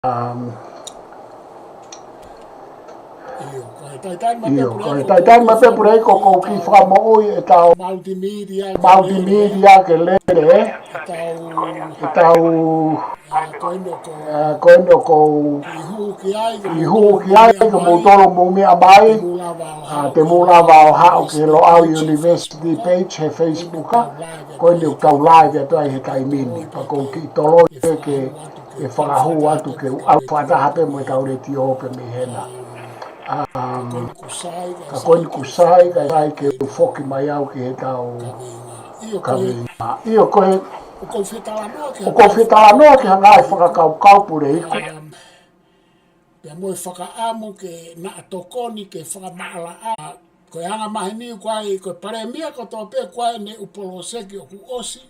tai tai ma pe pure ko ki fra mo e tau multimedia ke lere tau koendo ko i hu ki ai ko mo tolo mo mi abai te mo lava o ha o ke lo au university page he Facebook koendo tau live to ai kai mini pa ko ki tolo ke e whakahu atu ke au whataha pe mo e kaure ti o pe mi hena. Ka koini kusai, ka sai ke ufoki mai au ki he tau kawinga. Iyo koe, o ko whitala noa ki hanga e whakakau kaupure iku. Pea moe whakaamu ke na atokoni ke whakamaala a. Koe hanga mahi niu koe, koe pare mia ko tō pe koe ne upoloseki o ku osi.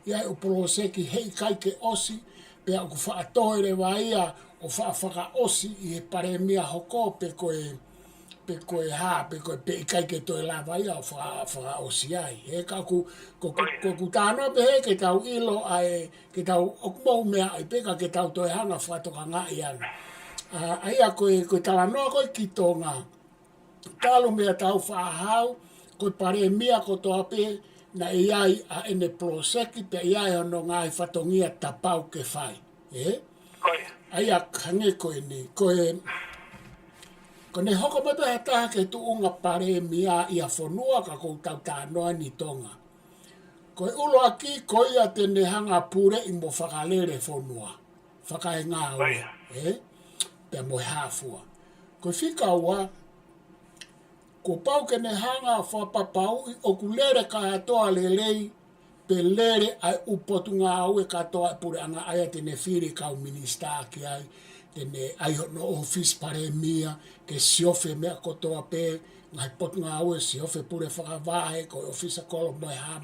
Ia e upoloseki hei kai ke osi. Pea o ku whaatohere wa ia o whaka osi i e pare mia hoko pe koe ha, pe koe pe ikai ke toi lava ia o whaka osi ai. He ka ku tānoa pe he ke tau ilo ai, ke tau okmou mea ai peka ke tau toi hanga whatoka ngā iana. Aia koe tala noa koe ki tō ngā. Talu mea tau whaahau, koe pare mia ko toa pe na iai a ene proseki pe iai hono ngā i whatongia tapau ke whai. Aia hange koe ni, koe ne hoko mai peha taha ke tu unga pare mia ia whanua ka kou tau tānoa ni tonga. Koe ulo aki koe ia tene hanga pure i mo whakalere whanua. Whakae ngā ue. Pea moe hāfua. Koe whika ua, ko pau ke ne hanga whapapau i oku lere ka atoa le lei, pe lere ai upotu ngā ue ka atoa pure anga aia tene whiri kau minista ki ai, tene ai no office pare mia, ke siofe mea kotoa pe, ngai potu ngā ue siofe pure whakavahe, koe office kolo moe ha.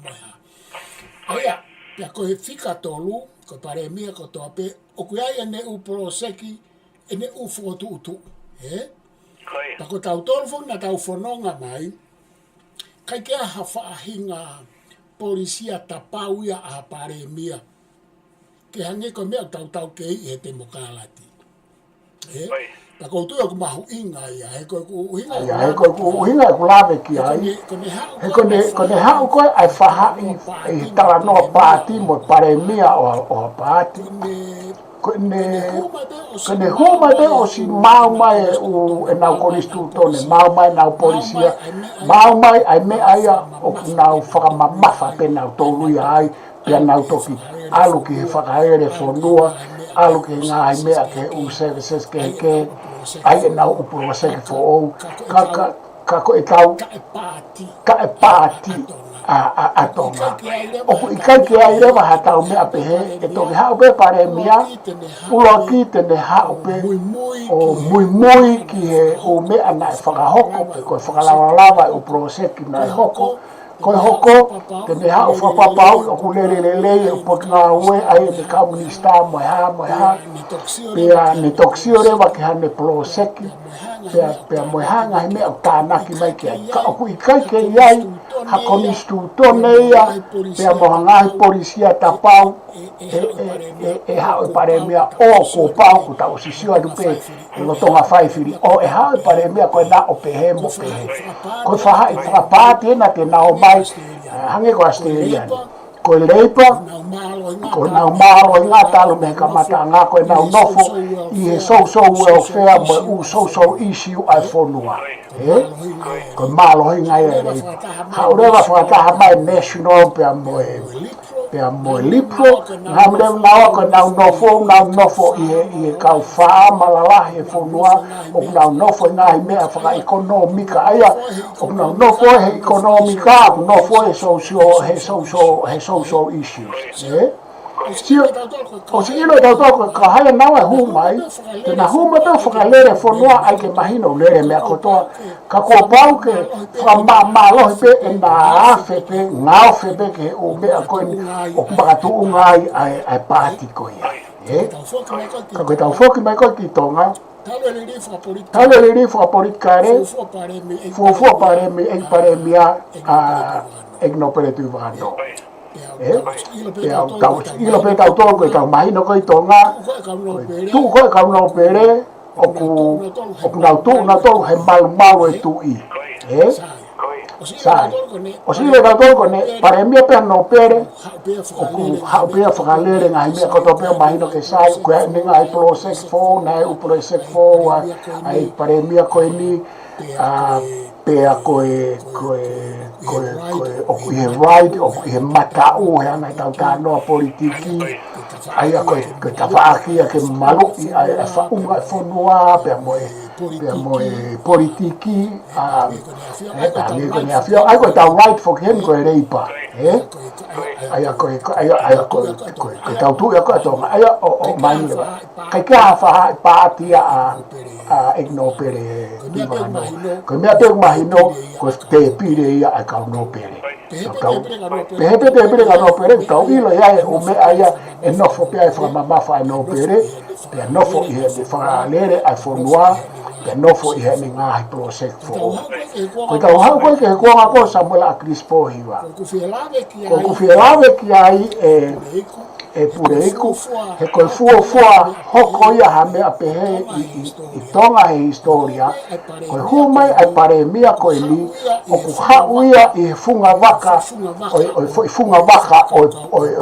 Aia, pea koe whika tolu, koe pare mia kotoa pe, oku ai ene uproseki, ene ufotu utu. Tako tau tolfong na tau whanonga mai, kai kia hawhaahinga polisia tapau ia a pare mia. Ke hange ko mea tau kei e te mokalati. Tako tu aku mahu inga ia, he koe ku uhinga. Ia, he koe ku uhinga e ku lawe ki ai. He kone hau koe ai whaha i tala noa pāti mo pare mia o pāti. Kone huma te o si mau mai e nau koristu tone, mau mai nau polisia, mau mai ai me aia o ku nau whakamamafa pe nau tōrui ai, pia nau toki alu ki he whakaere whanua, alu ki ngā ai mea ke u services ke ai e nau upura seke fo ou, ka ko e tau, ka e pāti a tonga. Oku i kai ki ai rewa ha tau mea pehe, e toki hao pe pare mia, ulo ki tene hao pe o mui ki he o mea na e whakahoko pe, koe whakalawalawa e upura seke na e hoko, koe hoko, tene hao whapapau, oku lele e upotu ngā ue, ai e te kamunista moe ha, pea ne toksio rewa ki hane proseki, pea moe ha ngahi mea o tānaki mai ki ai. Ka oku i kai ke iai, hakonistu tone ia, pea moha ngahi polisia tapau, e hao e pare mea o ko pau, ko tau sisio adu pe, e lotonga whaifiri, o e hao e pare mea koe na o pehe mo pehe. Koe whaha i whakapāti ena te nao mai, hange ko Australian. Koe leipa, koe nau mahalo i ngā talo me kamata ngā koe nau nofo i he social welfare mo u social issue ai whanua. Koe mahalo i ngai e leipa. Haurewa whakataha mai national pea moe lipro, ngā mrew nawa koe nau nofo i he kau whaa malalahi e whanua, o nau nofo i ngā he mea whaka ekonomika aia, o nau nofo he ekonomika, o nofo he social issues. O si ilo tau toko ka haia nawa e humai, tena huma tau whakalere whanua ai ke mahino lere mea kotoa, ka kua pau ke whamamalohi pe e nā awhe pe, ngāwhe pe ke o mea koe o kumbakatu ungai ai pāti koe. Ka koe tau whoki mai koe ki tonga, talo e riri whakaporikare, fuafua pare me e pare mea egnoperetu whakano. ilo pe tau tō koe tau mahino koe tō ngā tū koe kau no pere oku nau tū na tō he malu e tū i sai o si le tau tō kone pare mia pe no pere oku hau pea whakalere ngā mea koto pea mahino ke sai koe ni ngā i polo sek fō na e upolo sek fō ai pare mia koe ni pea koe oku he right oku he matau he ana tau tānoa politiki ai a koe ta whaakia ke maluki ai a whaunga whanua pea moe politiki nge koe ni a whio ai koe tau right for hen koe reipa ai a koe tau tui a koe tonga ai a o mainewa kai kia hawha pātia a igno pere koe mea te mahino koe te pire ia ai kau no pere pehepe te pire ka no pere tau ilo ia e o mea ia e nofo pia e whamamafa e no pere pia nofo i he te whakalere ai whanua pia nofo i he ni ngāhi prosek fo koe tau hau koe ke he kuanga ko Samuel a Crispo hiwa ko kuwhielawe ki ai e pureiku he koe fuafua hoko ia ha mea pehe i tonga he historia koe humai ai pare mia koe ni o ku hau ia i he funga waka o funga waka o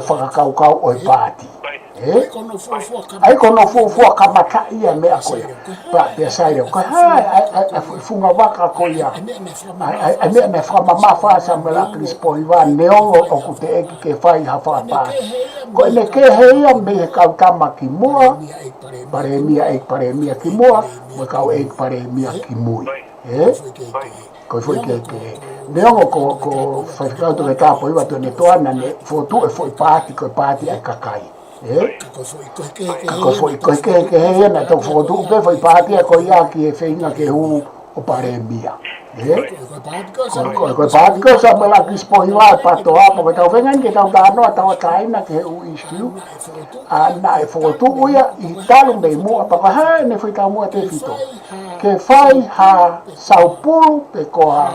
whakakaukau o pāti ai kono fuafua kamata ia mea koe pa pia saire koe hai funga waka koe ia ai mea me whamamafa Samuel a Crispo hiwa neongo o ku te eki ke whai hawha pāti koe ne ke heia me he kau tama ki mua pare mia ki mua mo kau e pare mia ki mui koe foi ke neongo ko whaikau to ke tāpo iwa to ne toana ne fotu e foi pāti koe pāti ai kakai koe foi koe ke heia na tau fotu ke foi pāti ai koe ia ki e whainga ke hu o pare mia koe pāti koe Samuel a Crispo hiwa e pato hapo koe tau whengan ke tau tānoa tau taina ke he u istiu na e fotu uia i talu mei mua papa hae ne whi tau mua te fito ke whai ha saupulu pe koha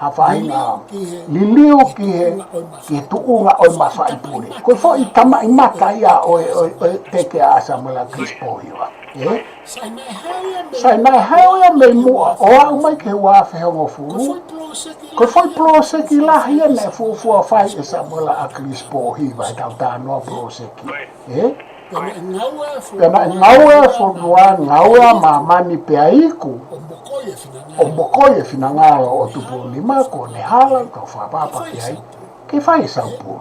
ha whainga liliu ki he tuunga oi mawhai pure koe fo i tama i mata ia o teke a Samuel a Crispo hiwa sai nai heo ia mei mua o au mai ke wā whehongo furu koe foi ploseki lahi ene fuafua whai e Samuel a Crispo hiwa e tau tānoa ploseki pena ngau e whanua ngau e mamani pea iku o mokoie finangalo o tupu lima ko ne hala kau whapapa ki ai ke whai saupua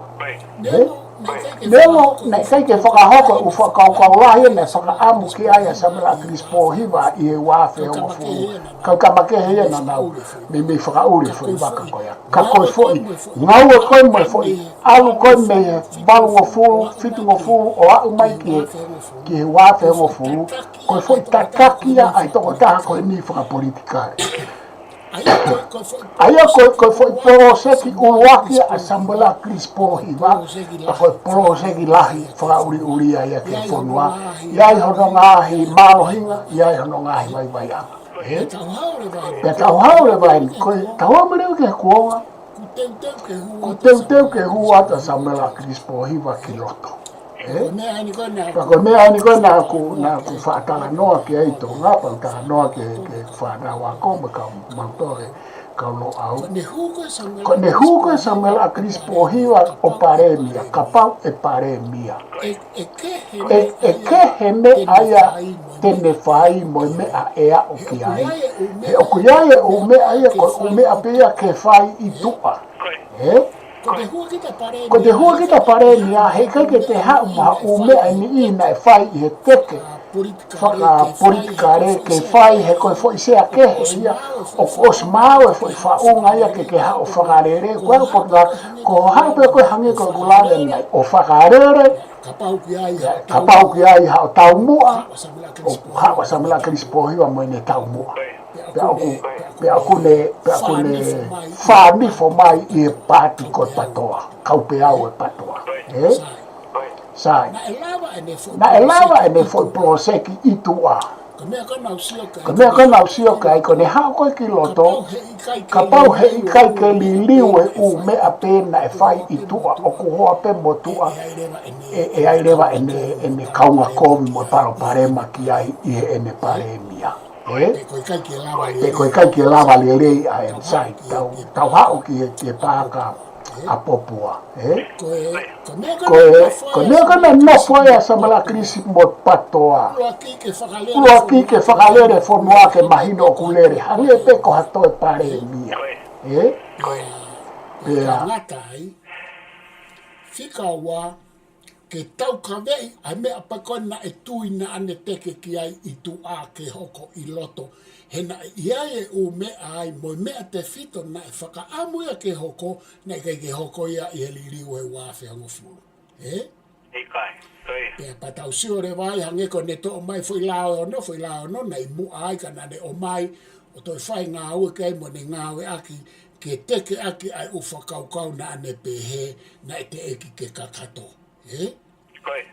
Nemo na kai ke whakahoko u whakaukau lahi ne whakaamu ki ai a Samuel a Crispo hiwa i e wafe o mafuru kau kamake hea na nau me whakauri fwoi waka koia ka koe fwoi ngau e koe moe fwoi alu koe me balu o furu fitu o furu o au mai ki e wafe o mafuru koe fwoi takakia ai toko taha koe ni whakapolitikare aia koe foi proseki uakia a Samuel a Crispo hiwa a foi proseki lahi whakauri aia ke whanua iai hono ngahi malohinga iai hono ngahi vai a pia tau haure vai koe tau amareu ke kuonga ku teu ke hua ta Samuel a Crispo hiwa ki loto koe mea ni koe na ku whaatala noa ki ei tō ngapa utala noa ke whaana wako me ka mautore ka lo au ko ne huko Samuel a Crispo hiwa o paremia kapau e paremia e ke me aya tene whai mo me a ea o ki ai e o ki ai o me aya ko me a pea ke whai i tua ko te hua kita paremia he kai ke te hau maha o me a ni ina e whai i he teke whaka politikare ke whai he koe fwoi sea ke he ia o os mau e fwoi whaunga ia ke hao whakarere koe potka ko hau pe koe hangi koe kulare nei o whakarere kapau ki ai hao tau mua o hao Samuel a Crispo hiwa mo ne tau mua pe aku ne whanifo mai i e pāti koe patoa kau pe au e patoa sai na e lava e ne foi proseki i tua Ka mea kana usio ka. Ka mea kana usio ka ko ne hao koe ki loto. Ka pau he i kai ke li liwe u mea pēna e whai i tua o ku hoa pe mo tua. E ai rewa e ne kaunga komi mo paro parema ki ai i e ne paremia. Pe koe kai ke lava le. Pe koe kai ke lava le rei a e sai. Tau hao ki e pāka a popua. Ko nea kana nofo e sa mala krisi mo patoa. Lua ki ke whakalere whanua ke mahino o kulere. Hange pe ko hato e paremia. Pea ngatai, whika wa ke tau ka vei ai mea pakona e tui na ane teke ki ai i tu a ke hoko i loto. Hena ia e o mea ai mo mea te fito na e whaka amu ia ke hoko na e ke hoko ia i he liriu e wafe hango furu. Pea patau sio re vai hange ko ne to o mai fui lao no na i mu ai ka na ne o mai o toi whai ngā ue kei mo ne ngā ue aki ke teke aki ai u whakaukau na ane pehe na e te eki ke kakato.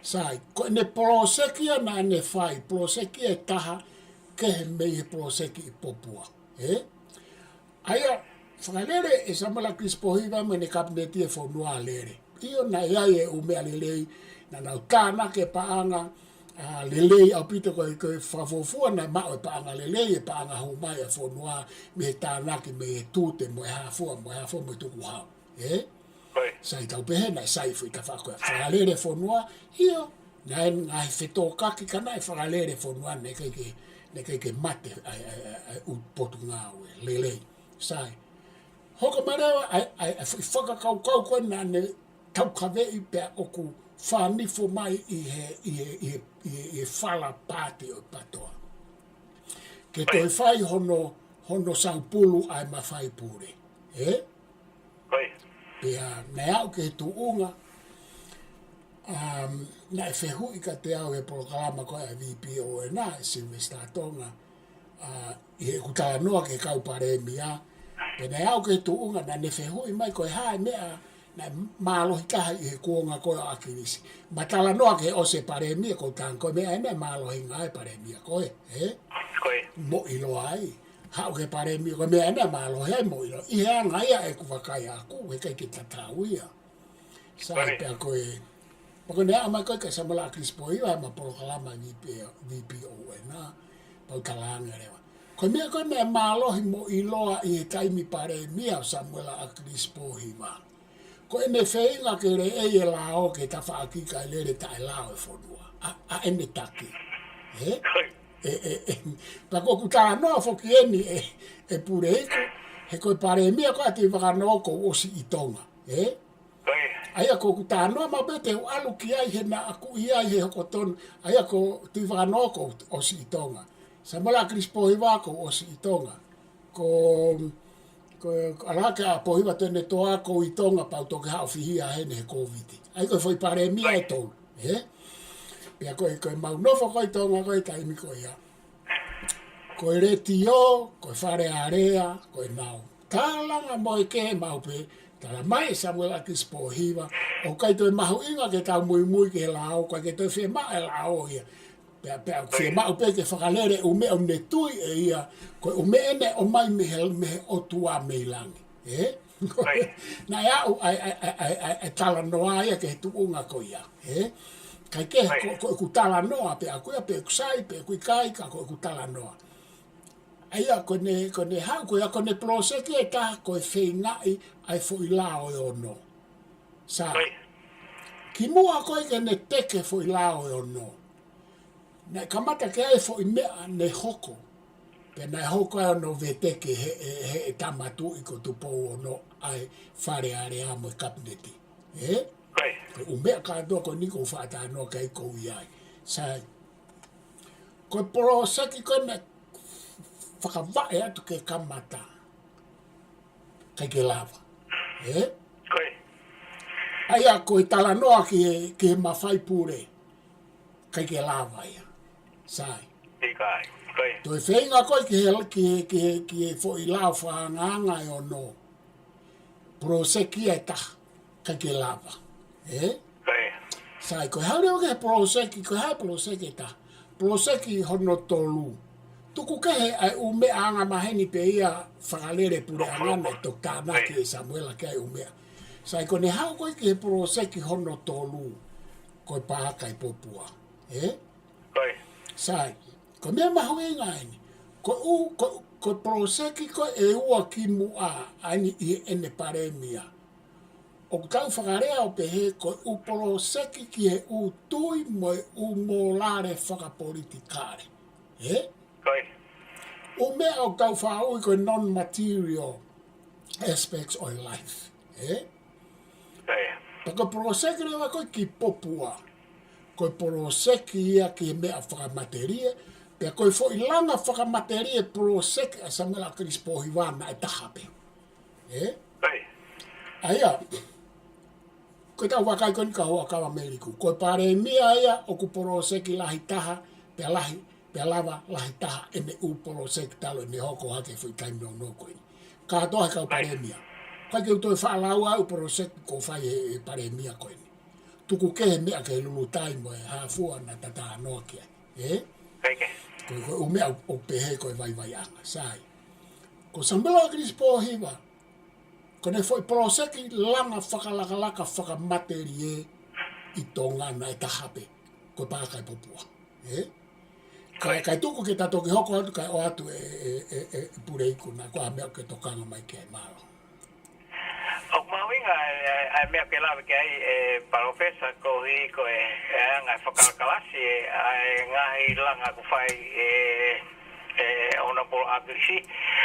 Sai, ko ne prosekia na ane whai, prosekia e taha ke he mei he proseki i popua. Aia, whakalere e samala krispohiva me ne kabineti e whanua lere. Io na iai e umea lelei na nau tāna ke paanga lelei au pita koe whawofua na mao e paanga lelei e paanga humai e whanua me he tānaki me he tūte mo e hafua mo e tuku hao. Sai tau pehe na sai fui ta whakoe. Whakalere whanua, io, na e ngai whetō kaki kana e whakalere whanua ne keike mate u potu ngā ue, lelei. Sai, hoka marewa ai whakakau koe na ne tau kawei pia oku whanifo mai i he whala pāti o patoa. Ke toi whai hono saupulu ai mawhai pūre. Pea nei au ke tu unga na e whehui ka te au e proklama koe a VPO e nā e Sylvester Tonga i he kutala noa ke kaupare mia. Pe nei au ke tu unga na ne whehui mai koe hae mea na mālohi taha i he kuonga koe a kirisi. Matala noa ke ose pare mia ko tāng koe mea e mea mālohi ngai pare mia koe. Mo ilo ai. Hau ke pare mia koe mea e mea mālohi ai mo ilo. I hea ngai a e kuwakai aku he kai ki tatau ia. Sai pea koe. Pako nea amai koe ka samala krispoi wa ma proklama VPO e nā. Pau talanga rewa. Koe mea koe mea mālohi mo iloa i he taimi pare mia Samuela a krispoi wa. Ko ene wheinga ke re e lao ke ta whaakika e lere ta e lao e whanua. A ene taki. Pako ku tā noa whoki eni e pure eko. He koe pare mia koe ati whakanoa ko osi i tonga. Aia ko ku tā noa ma bete u alu ki ai he na aku i ai he hokotonu. Aia ko ti whakanoa ko osi i tonga. Samala krispo hiwa ko osi i tonga. Ko alake a pohiwa tene toa ko i tonga pau toke hao whihia hene he COVID. Ai koe whai pare mia e tonu. Pea koe mau nofo koe tonga koe taimi koe ia. Koe re tio, koe whare area, koe nau. Tālanga mo e ke mau pe, tala mai Samuel Akis pohiwa. O kai toi mahu inga ke tau mui ke lao, koe ke toi whi maa e lao ia. Pea whi maa upe ke whakalere ume o ne tui e ia, koe ume ene o mai mehe o tua meilangi. Na iau ai tala noa ia ke he tuunga ko ia. Kai ke koe ku tala noa, pea kuia pea kusai, pea kui kai ka koe ku tala noa. Aia kone hau, koe a kone proseki e taha koe whingai ai fui lao e ono. Sa, ki mua koe ke ne teke fui lao e ono. Na kamata ke ai fui mea ne hoko. Pe na hoko e ono ve teke he tamatu i ko tupo ono ai whare are amo e kabineti. Umea kātoa ko niko whata anō kai kou iai. Sai, koe proseki koe ne whakawai atu ke kamata. Kai ke lava. Aia koe tala noa ki he mawhai pure. Kai ke lava ia. Sai. Toi whenga koe ki he fo i lau whaanganga e ono. Proseki e taha. Kai ke lava. Sai, koe haure o ke proseki, koe hae proseki ta. Proseki hono tolu. Tuku kehe ai ume anga maheni pe ia whakalere pure angana e tok tānaki e Samuela ke ai umea. Sai ko ne hau koe ki he proseki hono tolu koe pākai popua. Koi. Sai, ko mea mahu e ngaini. Ko proseki ko e ua ki mua ani i ene paremia. O kau whakarea o pehe ko u proseki ki he u tui mo u molare whakapolitikare. Koi. O mea o kau whaui ko non-material aspects of life. Koi. Tako proseki rewa koe ki popua. Koe proseki ia ki mea whakamateria. Pea koe fo ilanga whakamateria proseki a Samuela Chris Pohiwana e tahape. Koi. Aia, koe tau wakai koe nika hoa kawa meriku. Koe pare mia ia o ku proseki lahi taha, pea lava lahi taha ene u proseki talo ne hoko hake fui kai mno no koe. Ka toa kau pare mia. Kai keu toi whaalaua u proseki ko whai e pare mia koe. Tuku kehe mea ke lulu taimo e hafua na tata anoa kia. Koe umea o pehe koe vai anga. Sai. Ko Samuela Chris Pohiwa. Ko ne foi proseki langa whakalakalaka whakamaterie i tonga na e tahape. Koe pākai popua. Kai tuku ke tato ki hoko atu kai o atu e pureiku na koa mea ke tokanga mai ke malo. O mawinga ai mea ke lawe ke ai professor ko hi ko e anga whakalakalasi ai ngahi langa ku whai ona por agrisi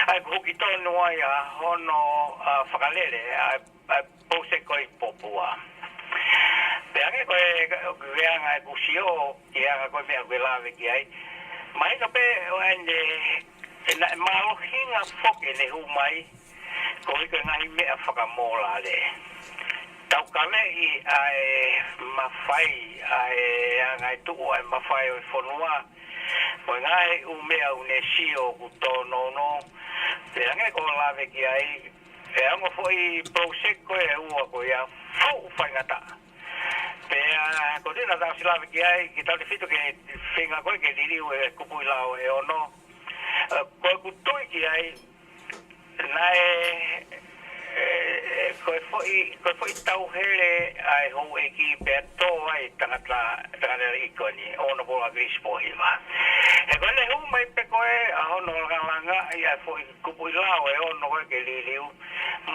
ai hoki tonu ai a hono whakalere ai pose koi popua. Peange koe veanga e kusio ki anga koe mea koe lawe ki ai mai ka pe o ende na malohinga foke ne humai ko ika ngahi mea whakamola le. Tau kame i ai mawhai ai angai tuku ai mawhai o whanua ko ngai umea une sio ku tono no. Te ange ko lawe ki ai e ango foi prosek ko e ua ko ia fau whaingata. Te ko dina tau si lawe ki ai ki tau te whito ke whinga koe ke diriu e kupu i lao e ono. Ko ku tui ki ai nai koe foi tau here ai hou e ki pe tō ai tangata ikoni ono pola Chris Pohiwa. E koe le hou mai pe koe a hono langa i ai foi kupu i lao e ono koe ke liliu.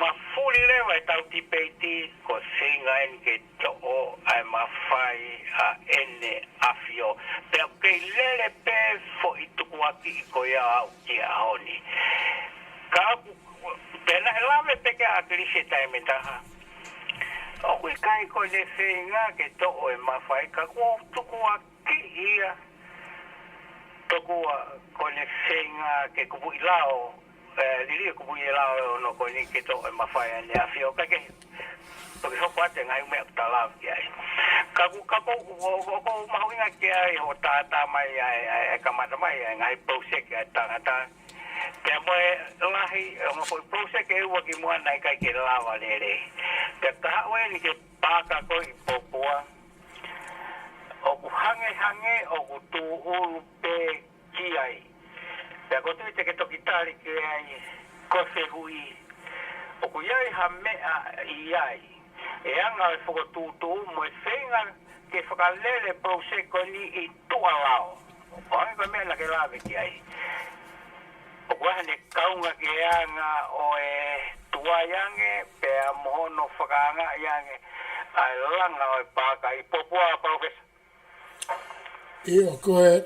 Ma fuli lewa e tau tipeiti ko singa en ke to'o ai mawhai a ene afio. Pe au kei lele pe foi tuku aki i koe au ki a honi. Ka aku pena elame peke a klise taime taha. O kui kai ko le whenga ke to'o e mawhai ka kua tuku a ki ia. Tuku a ko le whenga ke kupu i lao. Lili kupu i lao no ko ni ke to'o e mawhai a nea whio. Kake toki hoko ate ngai umea kutalaw ki ai. Kako mahuinga ki ai ho tata mai ai kamata mai ai ngai prosek ai tangata. Pea moe lahi, ma foi prosek e ua ki mua nai kai ke lawa lere. Pea kaha oe ni ke pāka ko i popua. O ku hange, o ku tū uru pe ki ai. Pea ko tui te ke toki tari ki ai kofe hui. O ku iai ha mea i ai. E anga e whako tūtū mo e whenga ke whakalele prosek ko ni i tua lao. O hange ko mea na ke lawe ki ai. O kuahane kaunga ke anga o e tua yange pe a mohono whakaanga yange ai langa o e pāka i popua profesa. Io koe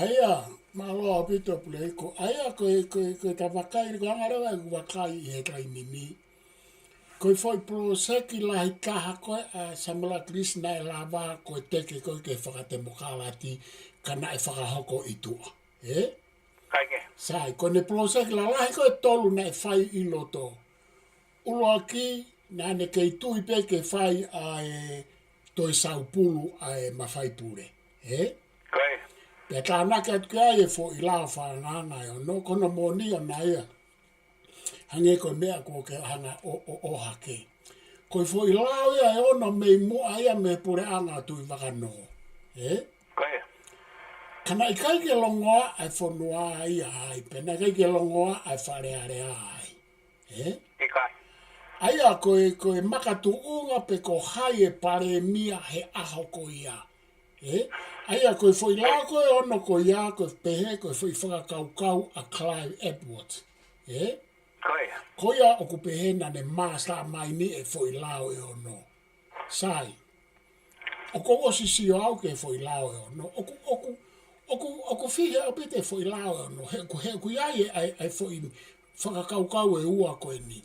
aia malo pito pule ko aia koe ta wakai ko angarewa ku wakai he kai nini. Koe foi proseki lahi kaha koe a Samuela Chris na e lava koe teke koe ke whakatemo kālati kana e whakahoko i tua. Kaike. Sai, ko ne proseki la lahi koe tolu na e whai i loto. Ulo aki, na ne kei tui pe ke whai a e toi saupulu a e mawhai pure. Kai. Pea tā nake atu kia e fo i lao whanana e o no kono mōni o na ia. Hange koe mea ko ke hanga o hake. Koe fo i lao ia e ono mei mua ia me pure anga tui wakano. Kai. Kana i kai ke longoa ai whanua ai ai, pena kai ke longoa ai wharearea ai. I kai. Aia koe makatu unga pe ko hai e pare mia he aho ko ia. Aia koe foi la koe ono ko ia koe pehe koe foi whakakaukau a Clive Edwards. Koe. Koia o ku pehe na ne maasta mai ni e foi lao e ono. Sai. Oko osi si o au ke foi lao e ono. Oku fihe o pite foi lao e ono. He ku iai ai foi whakakaukau e ua koe ni.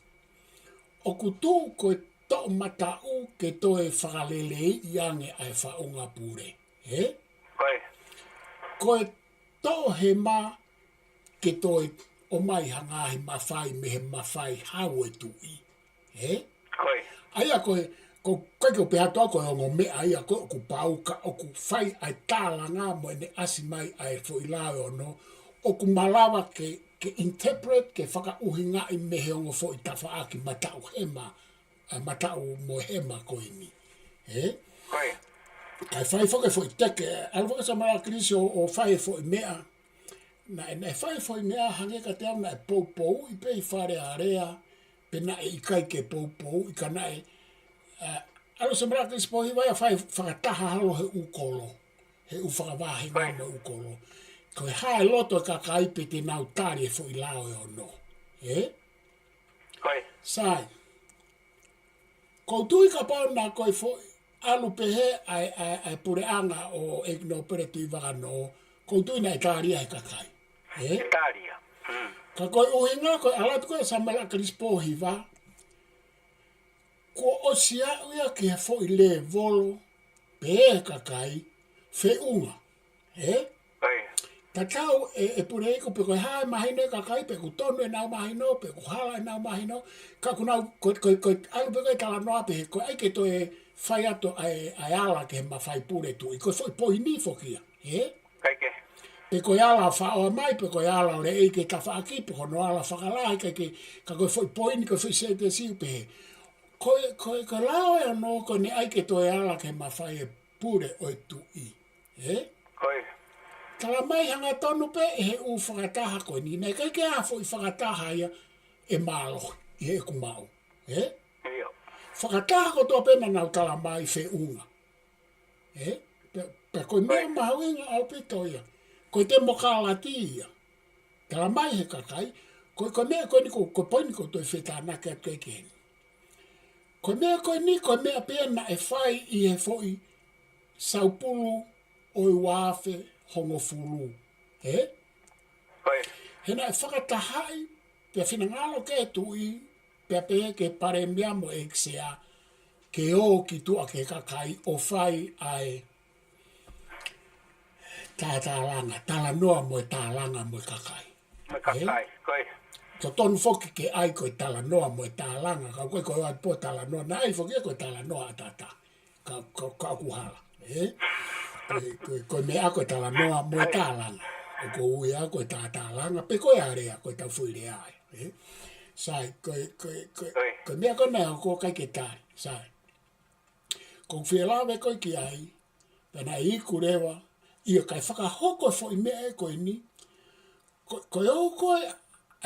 O ku tū koe to matau ke toe whakalelei iange ai whaunga pure. Koe. Koe to he ma ke toe o mai hangahi mawhai me he mawhai hau e tui. Koe. Aia koe ko pēha toa koe ongo mea aia koe o ku pauka o ku whai ai tāla ngā mo ne asi mai ai fo i lao ono. O ku malawa ke interpret ke whakauhinga i mehe ongo fo i tawha aki matau hema, matau mo hema koe ni. Koe. Kai whai whake fo i teke, alu whaka samara krisi o whai fo i mea, na e whai fo i mea hange ka te au na e poupou, i pe i whare area, pe na e i kai ke poupou, i ka na e, alu samara krisi po hi wai a whai whakataha halo he ukolo, he u whakawahi ngā mo ukolo. Koe hae loto ka kaipe te nau tāri e fo i lao e ono. Koe. Sai. Kou tui ka pau na koe fo alu pehe ai pureanga o egno pereti wagano, kou tui na e tāria he kakai. Tāria. Ka koe uhinga koe alatu koe samela krispo hiva, ko osia uia ki he fo i le volo, pehe kakai, fe unga. Koe. Tatau e pureiko pe koe hae mahino e kakai, pe ku tonu e nau mahino, pe ku hala e nau mahino, ka ku nau, koe alu pe koe tala noa pehe, koe aike to e whai ato ai ala ke he mawhai pure tu, i koe fo i poi ni fokia, Kaike. Pe koe ala whaoa mai, pe koe ala ore eike ta whaaki, pe koe no ala whakalahi, ka koe fo i poi ni koe fo i se te siu pehe. Koe lao e ano, koe ne aike to e ala ke he mawhai e pure o e tu i, Koe. Tala mai hanga tonu pe e he u whakataha koe ni. Nei kai ke a fo i whakataha ia e mālohi, i he kumau. Io. Whakataha ko tō pena nau tala mai whe unga. Pe koe mea mahawinga au pito ia. Koe te mokalati ia. Tala mai he kakai. Koe mea koe ni koe poini ko toi whetana ke atu keni. Koe mea koe ni koe mea pena e whai i he fo i saupulu o i wafe hongo furu. Koe. Hena e whakatahai, pia whina ngalo ke tui, pia pehe ke pare mea mo eksea, ke o ki tua ke kakai o whai ai tātālanga, tala noa mo e tālanga mo e kakai. Me kakai. Koe. Ko tonu foki ke ai koe tala noa mo e tālanga, ka koe koe ai po tala noa, na ai foki e koe tala noa atata, ka kuhala. Koe mea koe tala noa mo e tālanga. O ko ui a koe tātālanga, pe koe area koe tau fuire ai. Sai, koe mea koe nea ko kai ke tāri, sai. Ko whielawe koe ki ai, pena i kurewa, ia kai whakahoko fo i mea e koe ni, koe o koe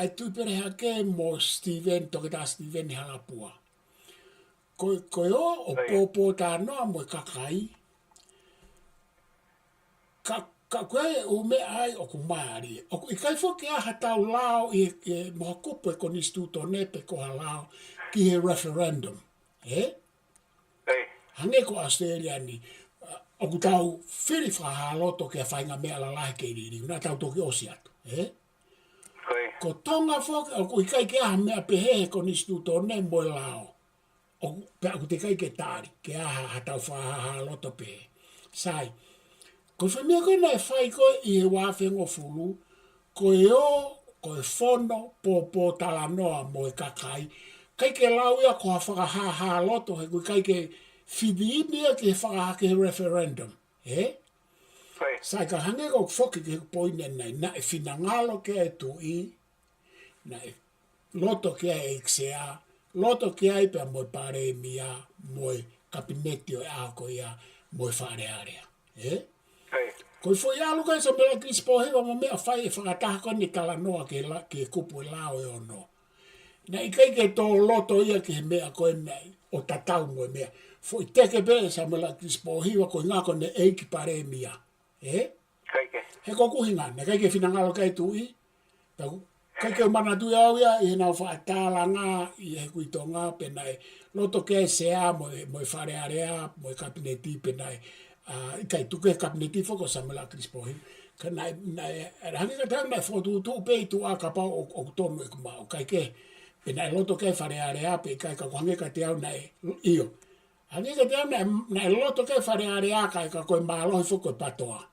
ai tupere hake mo Steven, toke tā Steven ni halapua. Koe o pōpō tā noa mo e kakai, ka koe o me ai o ku maari. O ku i kai whoki aha tau lao i moha kupu e ko nistuto nepe ko ha lao ki he referendum. Hange ko Australia ni, o ku tau whiri whahaloto ke a whainga mea la lahi ke riri, una tau toki osi atu. Ko tonga whoki, o ku i kai ke aha mea pehe ko nistuto ne mo lao. O ku te kai ke tāri, ke aha ha tau whahaloto pehe. Sai, ko whamea koe nei whai koe i he wāwhengo fulu, koe o, koe whono, pōpō tala noa mo e kakai, kai ke lau ia ko ha whakahaha loto, he koe kai ke whidiinia ke whakaha ke referendum, Sai ka hange ko whoki ke poine nei, na e whina ngalo ke e tui, na e loto ke e eksea, loto ke ai pia mo e pare mia, mo e kapineti o e ako ia, mo e whare area, Ko foi alu kai sa mela Crispo hiwa mo mea fai e whakataha koni tala noa ke kupu e lao e ono. Na i kai ke tō loto ia ki he mea koe nei o tatau mo e mea. Foi teke pe sa mela Crispo hiwa ko ngā kone eiki pare mia. Kaike. He koku hinga, na kai ke whinangalo kai tui. Kai ke umana tui au ia i he nau whaatala ngā i he kuito ngā penai. Loto ke sea mo e whare area mo e kabineti penai. I kai tuke kabineti foko sa mela Crispo hiwa. Ka nai rangi ka tau nai whotu tu pe tu a kapau o tonu e kumau. Kai ke penai loto ke whare area pe kai ka kuhange ka te au nai iyo. Hange ka te au nai loto ke whare area kai ka koe mālohi foko e patoa.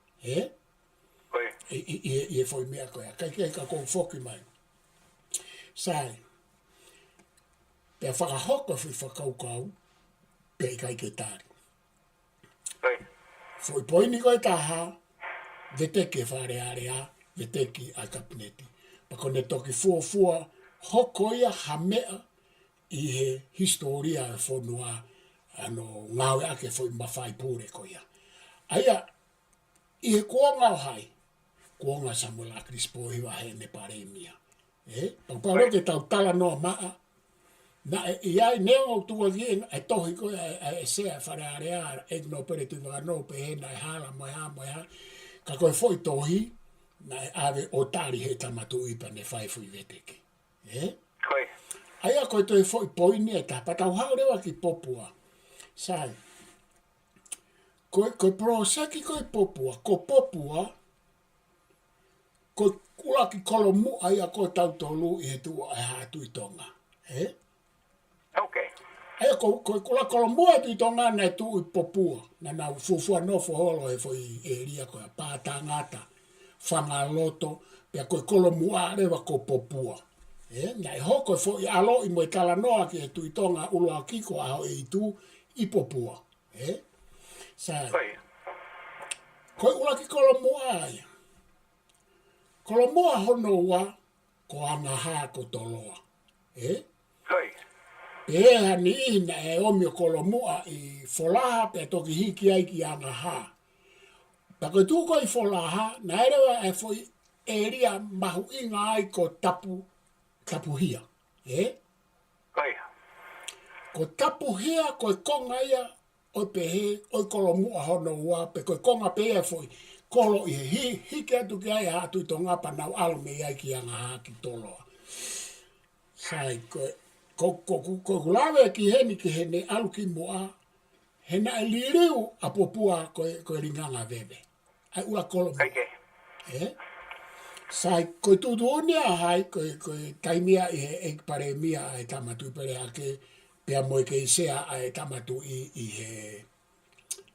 Koe. I e foi mea koe. Kai ke ka kou foki mai. Sai. Pea whakahoko fi whakaukau. Pe kai ke tāri. Koe. Foi poini koe taha. Veteke whare area. Veteki ai kabineti. Pako ne toki fua hoko ia hamea i he historia e whonua ngāwe ake foi mawhai pūre koia. Aia, i he kuonga o hai. Kuonga Samuela Crispo hiwa he ne paremia. Pauparo ke tau tala noa maa. Na i ai neo o tua ki e tohi koe e sea whare area e no pere tu wano pe he nai hala moe ha. Ka koe foi tohi na e ave o tari he tamatu ipa ne whai fui veteke. Koe. Aia koe toi foi poini e ta patau haurewa ki popua. Sai. Koe proseki koe popua. Ko popua. Koe ula ki kolomu aia koe tautolu i he tua e hatu i tonga. Okay. Aia koe ula kolomu e tu i tonga na tu i popua. Na nau fufua nofo holo e foi e ria koe pāta ngata. Whangaloto. Pea koe kolomu a rewa ko popua. Nai hoko fo i alo i moe tala noa ki e tuitonga uloa kiko aho e itu i popua. Sai. Koe ula ki kolomoa aia. Kolomoa hono ua ko anga haa ko toloa. Koe. Peha ni ina e omio kolomoa i folaha pe toki hiki ai ki anga haa. Pako tuko i folaha na erewa e foi eria mahu inga ai ko tapuhia. Koe. Ko tapuhia ko konga ia o pehe o kolomua hono ua pe ko konga pehe foi kolo i hiki atu ki ai hatu i tonga panau alume i ai ki anga haki toloa. Sai ko kulawe ki heni ki hene alu ki mua hena e liriu a popua ko ringanga veve. Ai ua kolomua. Kaike. Sai ko tutuonia hai ko taimia e pare mia e tamatu i pere ake pea moe ke isea e tamatu i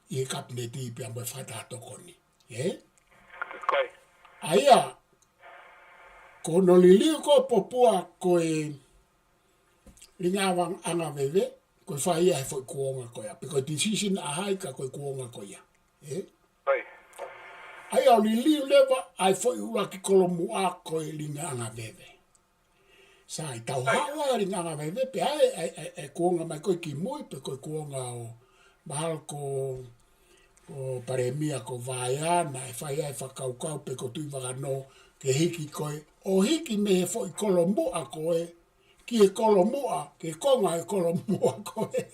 he kabineti pea moe whata tokoni. Koe. Aia, ko no liliu ko popua ko e ringawang anga veve, ko whaia he foi kuonga koia. Peko decision a hai ka ko kuonga koia. Koe. Ai au liliu lewa, ai foi ura ki kolomua ko e ringa anga veve. Sai tau hawa ringa anga veve, pe ai kuonga mai koe ki mui, pe koe kuonga o mahal ko paremia ko vaiana, e whai ai whakaukau, pe ko tui wagano ke hiki koe. O hiki me he foi kolomua koe, ki e kolomua, ke konga e kolomua koe.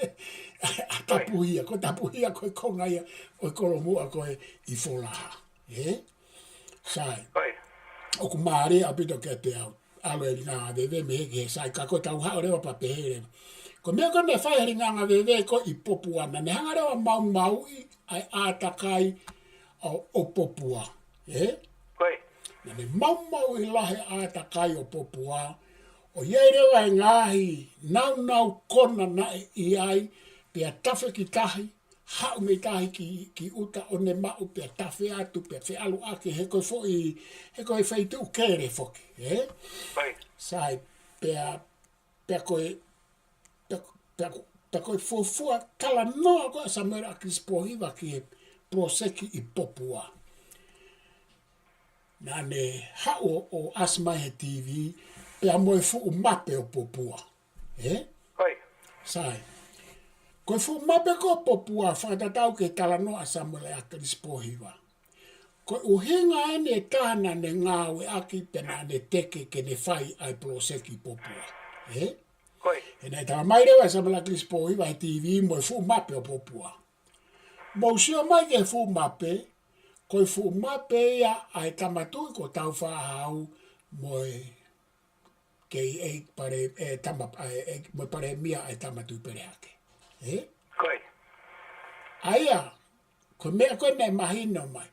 A tapuhia, ko tapuhia koe konga ia, o kolomua koe i folaha. Sai. O ku maare a pito ke te au. Alo e ringa veve me heke he sai. Ka koe tau hao rewa pa pehere. Ko mea kone whai ringa veve ko i popuana. Ne hanga rewa mau i ai ātakai o popua. Koe. Ne mau i lahe ātakai o popua. O iei rewa e ngahi nau kona na i ai. Pea tafe ki tahi. Hau me tahi ki uta o ne mau pea tawhi atu pea whi alu ake he koe fwoi he koe whai tu kere whoki. Sai pea koe fuafua tala noa koe Samuela Crispo hiwa ki he proseki i popua. Nā ne hau o Asma he TV pea moe fu mape o popua. Sai. Koe fu mape ko popua whakatatau ke tala noa Samuela Crispo hiwa. ko uhinga ene tāna ne ngāwe aki pena ne teke ke ne whai ai proseki popua. Koi. E nei tā mai rewa sa mala Crispo i vai TV mo fu mape o popua. Mo sio mai ke fu mape, ko fu mape ia ai tamatui ko tau whahau mo ke e pare e tama mo pare mia ai tamatui pere ake. Koi. Aia, ko mea koe nei mahino mai.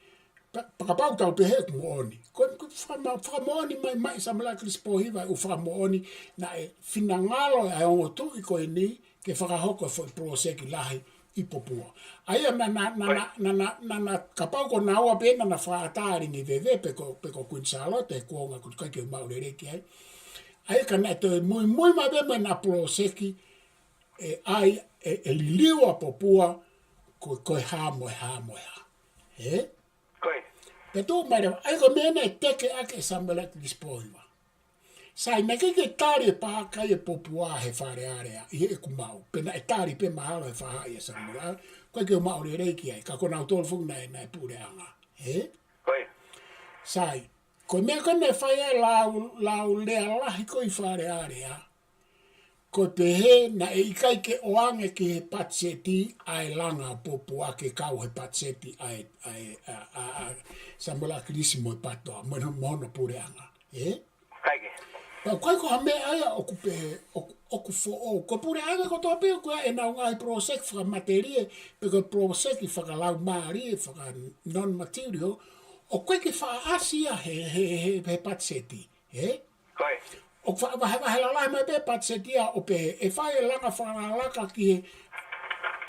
Pakapau tau pehe mo oni. Ko whakamooni mai sa mala Crispo hiva u whakamooni na e finangalo ai ongo tui koe ni ke whakahoko fo i proseki lahi i popua. Aia na kapau ko naua pena na whaatari ni veve peko kunsalote kuonga kutukake o maurereki ai. Aia ka na toi mui ma veme na proseki e ai e liliwa popua koe hamoe ha. Koi. Pe tō mai ai ko mena e teke ake sa mala Crispo hiva. Sai me ke tari pāka e popua he whare area i e kumau. Pena e tari pe mahalo e whaha i e samura. Koe ke o maore reiki ai, ka kona utolu funga e pure anga. Koi. Sai, koe mea kone whaia lau lea lahi koe whare area. Koe pehe na e ikai ke oange ki he patseti ai langa popua ke kau he patseti ai samula Crispo e patoa. Mono pure anga. Kaike. Koe ko hame aia oku fo'o. Ko pure anga ko tō peo koe e nau ngai prosek whaka materie, pe koe prosek i whaka lau maari, whaka non-material, o koe ki wha asia he patseti. Koi. O whahe lai mai pe patseti a o pe e whai e langa whanalaka ki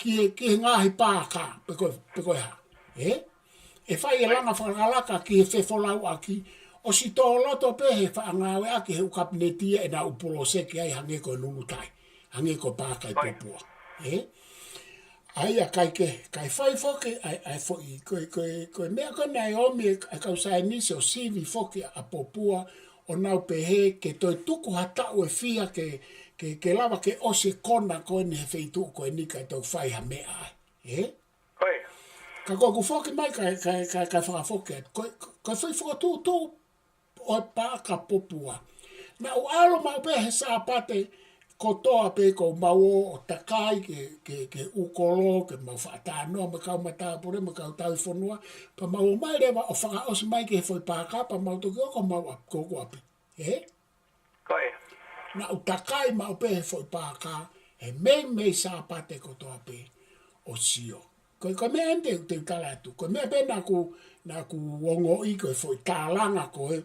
he ngahi pāka, pe koe ha. E whai e langa whanalaka ki he whewholau aki, o si tō loto pe he whaangawe ake he ukapinetia e na upoloseki ai hange koe lulutai, hange koe pākai popua. Ai a kai whai foke ai foki, koe mea kone ai omi e kausai nisi o sivi foke a popua o nau pe he ke toi tuku hatau e fia ke lava ke ose kona koe ni he feitu koe nika e tau whai ha mea ai. Koi. Ka koe ku foke mai kai whakafoke, koe whai whakatūtū o pāka popua. Na o alo mau pe he sāpate kotoa pe ko mau o takai ke ukolo, ke mau whaatanoa, me kau matāpore, me kau tau whanua, pa mau mai rewa o whakaosi mai ke he whai pāka, pa mau toki oko mau koko api. Koi. Na o takai mau pe he whai pāka, he mei sāpate kotoa pe o sio. Koe mea ente te utala atu, koe mea pe na ku wongo i koe whai tālanga koe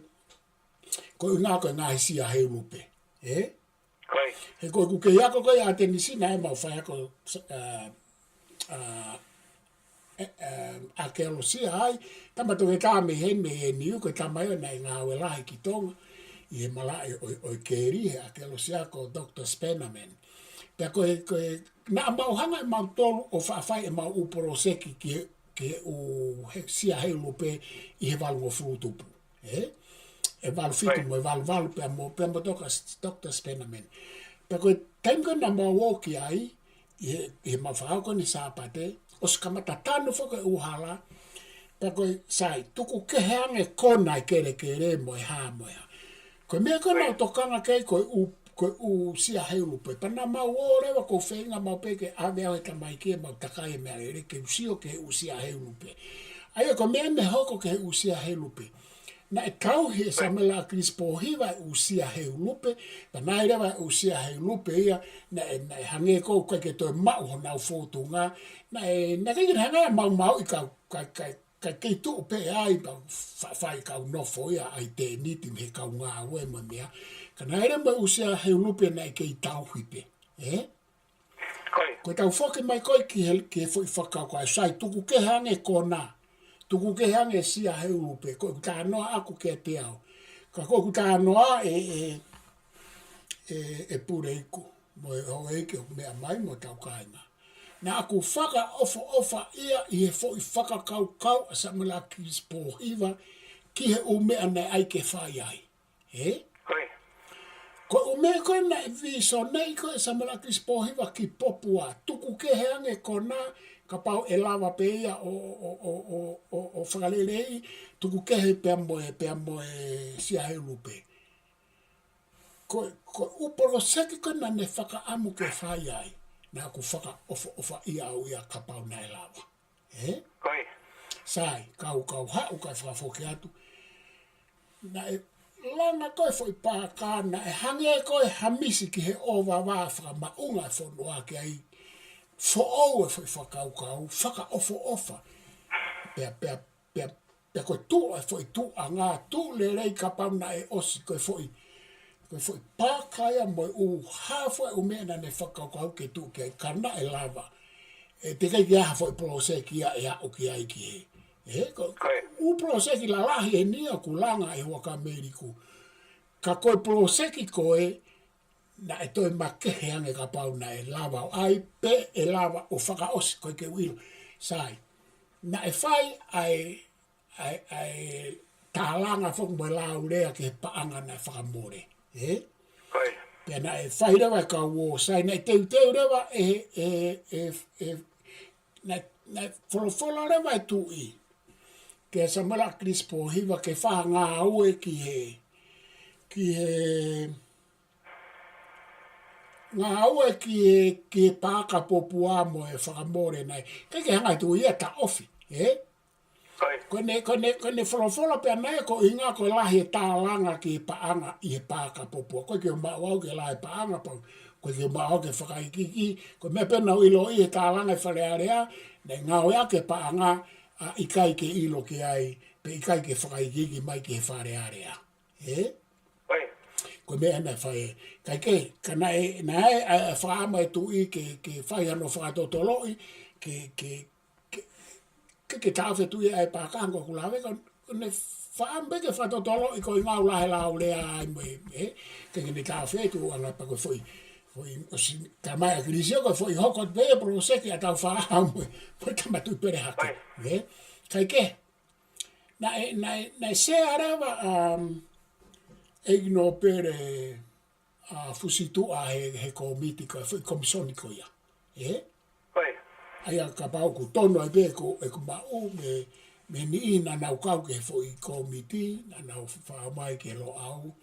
ngā koe ngā hisia he rupe. Koi. He koe ku kei ako koe a tenisina e mau whai ako a ke alosia ai. Tamato ke tā me he niu koe tamai o nei ngā we lahi ki tonga. I he malai o keri he a ke alosia ko Dr. Spencerman. Pea koe na mau hanga e mau tolu o whaafai e mau uporoseki ki u sia he rupe i he walu o frutupu. E walu fitu mo e walu pea mo Dr. Spencerman. Pea koe taimka na mau woki ai, i he mau whaako ni sāpate, o skamata tanu whaka uhala, pea koe sai, tuku keheange kona i kere mo e hā moea. Koe mea kona o tokanga kei koe u sia heurupe, pana mau o rewa ko whenga mau peke ave au e tamai kia mau takai mea re ke usio ke u sia heurupe. Aia ko mea me hoko ke u sia heurupe. Na e kau he sa mela Crispo hiva u sia heurupe, pa nai rewa u sia heurupe ia, na e hange kou kai ke toi mau ho nau fōtunga, na kei hanga mau i kau kei tu pe ai pa whai kau nofo ia ai te niti me kau ngā ue ma mea, ka nai rewa u sia heurupe na e kei tau hipe. Koe tau whoke mai koe ki he whakau koe sai tuku ke hange kona. Tuku ke hange sia heurupe, koe ku tānoa aku ke te au. Ka koe ku tānoa e pure iku, mo e ho eike o mea mai mo tau kainga. Na aku whaka ofa ia i he fo i whaka kau a samela Crispo hiva ki he o mea nei ai ke whai ai. Ko o mea koe na e viso nei koe samela Crispo hiva ki popua, tuku ke hange kona, pau e lava pe ia o whakalelei tuku kehe pea moe sia he lupe. Ko uporo seki kona ne whaka amu ke whai ai na ku whaka ofa ia au ia ka pau na e lava. Koi. Sai, kau hau kai whakafoke atu. Na e lana koe foi pāka na e hange koe hamisi ki he owa wā whakamaunga e whonua ki ai. Fo au e foi whakau, whaka ofa. Pea koe tu e foi tu a ngā tu le rei ka pau na e osi koe foi pākaia mo u hawha u mena ne whakau ke tu ki ai kana e lava. E te kai ki aha foi prose ki a e au ki ai ki he. U proseki la lahi e nia ku langa e waka meriku. Ka koe proseki koe na e toi makehe ange ka pau na e lava o ai pe e lava o whaka osi koe ke wilo. Sai, na e whai ai tālanga whok mo lau rea ke paanga na e whakamore. Pea na e whai rewa e ka uo sai na e teu rewa na wholowhola rewa e tu i. Ke samala Crispo hiva ke wha ngā ue ki he pāka popua mo e whakamore nei. Ke hangai tu ia ta ofi, Kone wholowhola pia nei ko inga ko lahi e tālanga ki he paanga i he pāka popua. Koe ki o mawau ke lahi paanga pau. Koe ki o mawau ke whakaikiki. Koe me pena ilo i he tālanga i wharearea. Nei ngā oia ke paanga I kai ke ilo ki ai, pe I kai ke whakaikiki mai ke wharearea. Ko mea nei whae. Kai ke, ka nai whaama e tui ke whai ano whakatotoloi, ke tāwhe tui ai pākango ku lawe, ko ne whaambe ke whakatotoloi ko I ngau lahe lau lea ai moe, ke ne tāwhe tu anga pa ko whoi. Ka mai a kirisio ko foi hokot be pro seki a tau wha moe, po tamatu pere hake. Kai ke, na se arewa egno pere fusitu a he komiti ko foi komisoni ko ia. Aia ka pau ku tono e be ko e ku mau me ni ina nau kau ke foi komiti, na nau wha mai ke lo au.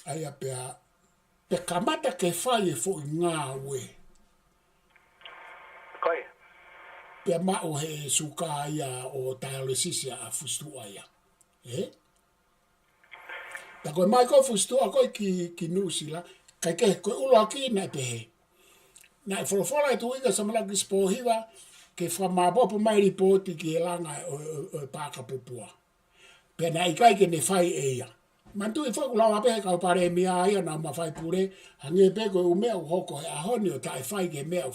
Aia pea pe kamata ke whai e fo I ngā ue. Pe mao he suka ia o dialysis a fustua ia. Ta koe mai koe fustua koe ki nusila, kai ke koe uloa ki nai pehe. Nai wholowhola e tuiga samala Crispo hiva ke whamapopo mai ripoti ki he langa o pāka pupua. Pe nai kai ke ne whai e ia. Mantu I whaku lawa pehe kau pare mea ia na mawhai pure, hange peko U mea hoko he ahoni o tae whai ke mea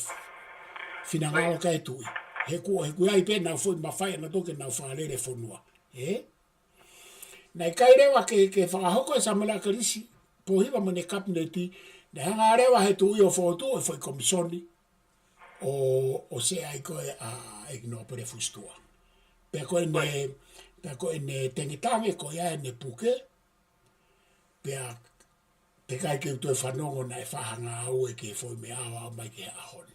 whinangalo kai tui. He kua ai pe nau fui mawhai na toke nau whaarere whonua. Nei kai rewa ke whakahoko e samala karisi, pohiwa mo ne kabineti, ne hanga rewa he tui o whotu e whai komisoni o se ai koe a ignopere fustua. Pea koe ne tengitange koe ai ne puke, pea te kai ke utoi whanongo na e whahanga au e ke foi me awa mai ke ahoni.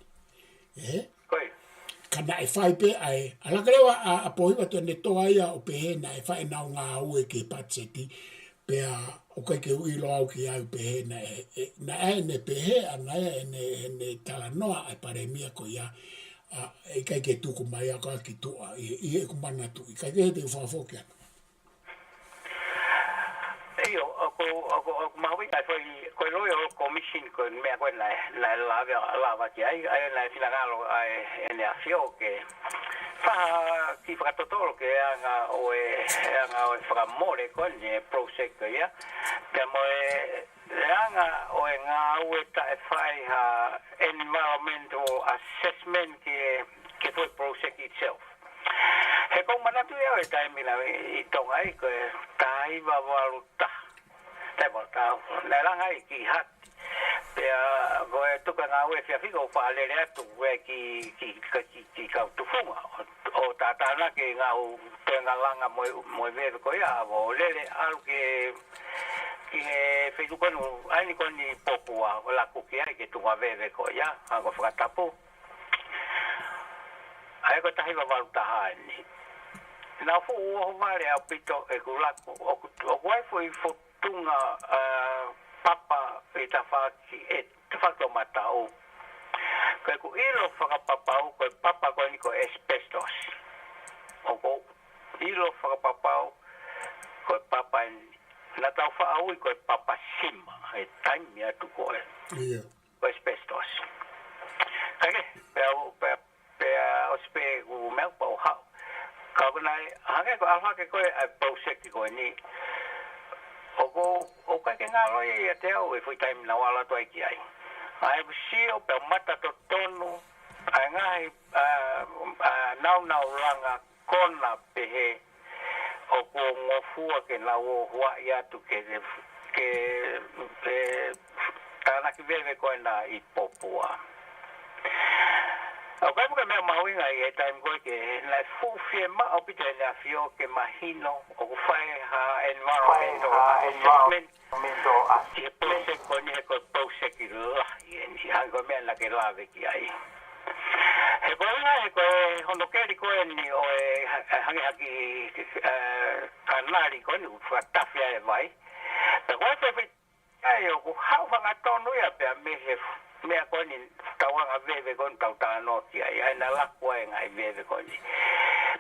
Kana e whai pe ai, alakarewa a pohiwa tu ne toa ia o pehe na e whai nau ngā au e ke patseti, pea o kai ke ui lo au ki au pehe na e ne pehe a na e ne talanoa ai pare mia ko ia, e kai ke tuku mai a ka ki tua, I e kumana tu, I kai ke he te whaafoki anu. Iyo, ako mahui ai foi ko loyo commission ko me ko la lava ki ai na finangalo ai ene afio ke fa ki fa totoro ke anga o fa more ko ne project ya ke mo anga o nga o ta fai ha environmental assessment ke foi project itself. He kong manatu e tai mina I tongai ko tai va valuta. Tai volta la langa ki hat. Pe go tu ka ngawe fia figo fa le tu we ki ka tu funga. O ta na ke ngau te ngalanga mo ve ko ya bo le al ke ki fe tu kono ai ko ni popua la ku ki ai ke tu va ve ko ya ha go fa tapu. ai ko tahi wa tahani na fu o vale a pito e kulaku o wai foi fotunga papa e tafaki e tafaki matau ko ku ilo whakapapau ko papa ko ni ko asbestos o ko ilo whakapapau ko papa na tau whaau ko papa sima e taimi atu ko e ko asbestos kage pea ospe ku meu pau hau ka kunai hanga ko alfa ke ko a proseki ko ni o ka ke ngalo e te au e foi taimi na wala to ai ai ai sio pe mata to tonu ai ngai nau ranga kona pehe o ko ngofua ke na o hua ia tu ke tana ki veve ko na i popua o kai mo me mauinga e time ko ke na fu fie ma o pite na fio ke mahino o fai ha environment a si pose ko ni ko pose ki la ni ha ko me la ke la ve ki ai he ko na he ko hono ke ri ko ni o hangi haki kanali ko ni fa tafia e vai pe ko se ai o ko ha va tonu ya pe me he me ko ni tawanga veve kon tauta no ki ai na la ko ngai veve ko ni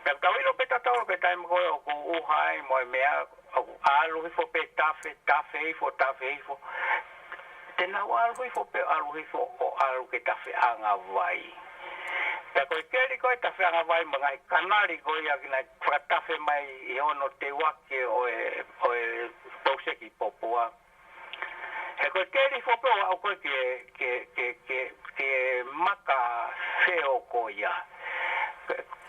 pe tawilo pe tatau ke time ko o hai mo me alu fo pe tafe fo tena wa alu fo pe alu fo o alu ke tafe anga vai pe ko keri ko tafe anga vai mangai kanali ko ya kina tafe mai i ono te wake o pose ki popua he ko keri fo pe o ko ke maka feo ko ya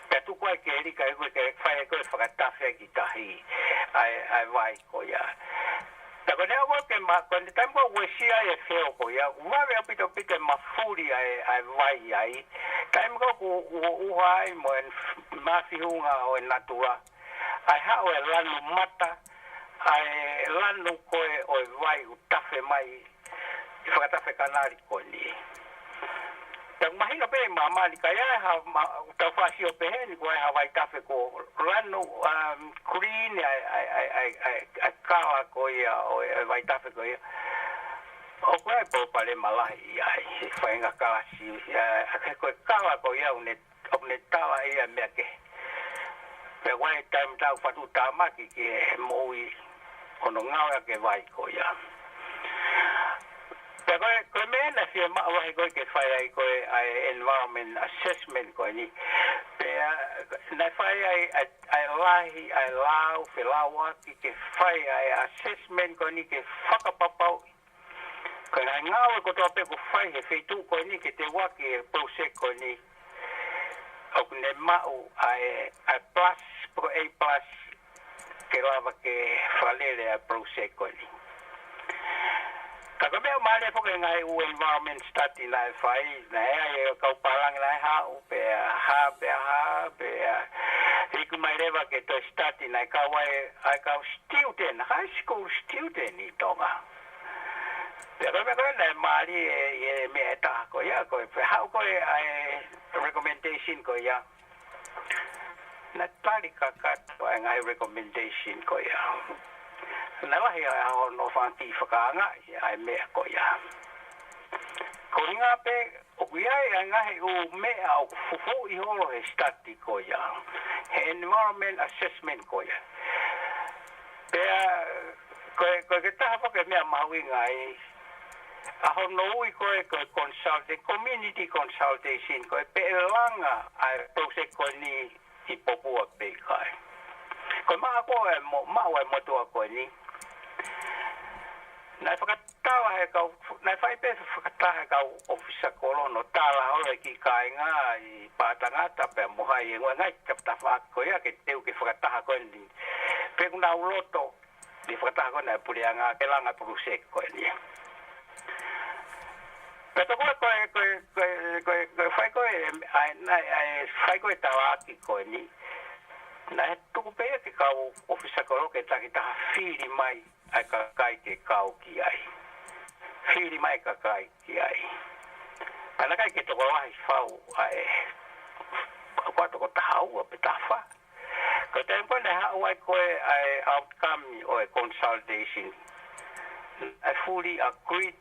pe tu ko ke ri ka ko ke fai ko fa tafe ki tahi ai vai ko ya ta ko ne ko ke ma ko ni tambo we si ai feo ko ya wa ve pito mafuri ai vai ai time ko u hai mo en masi hunga o natura ai ha o lanu mata ai lanu ko o vai u tafe mai fa tafe kanari ko ni tang mahina pe mama ni kaya ha ta fa si o pe ni ko ha vai tafe ko lanu green ai kala ko ya o vai tafe ko ya o ko ai po pale malahi ai fainga kala si ko kala ko ya une tala ia meke pe wai time ta fa tu tamaki ke moi ono ngao ke vai ko ya pe ko me na si ma wa ko ke fai ai ko ai environment assessment ko ni pe na fai ai lahi ai lau fe lawa ke fai ai assessment ko ni ke whakapapau ko na ngao ko to pe ko fai he feitu ko ni ke te wa ke pose ko ni o ne mau ai plus pro a plus ke lava ke falele a pose ko ni ka me male fo ke ngai u environment study na fai na ai ko palang na ha iku mai leva ke to study na ka wai ai ka student high school student ni tonga pero me ko na mali e me ta ko ya ko how ko ai recommendation ko ya na tali ka ngai recommendation ko ya na la ya no fanti fakanga ai me ko ya ko ringa pe o ia nga he o me au fufu i holo he stati ko ya he environment assessment ko ya pe ko ke ta fa ke me maui ngai aho no i ko consulting community consultation ko pe langa ai project ko ni i popua pe kai ko ma ko mo to ko ni na whakatawa he kau, na whai pe whakatawa he kau ofisa kolono tāla holo ki kai ngā i pātangata pe mohai e ngoi ngai ka whatawa ko ia ke teu ke whakataha ko ni pe kuna uloto di whakataha ko na puri a ngā ke langa puru sek ko ni pe to ko whai ko whai ko e tawa aki ko ni na he tuku pe ke kau ofisa kolono ke takitaha whiri mai ai ka kai ke kau ki ai whiri mai ka kai ki ai ana kai ke toko wahi whau ko to ko tahau pe tafa ko tempo ne ha wai ko ai outcome o consultation I fully agree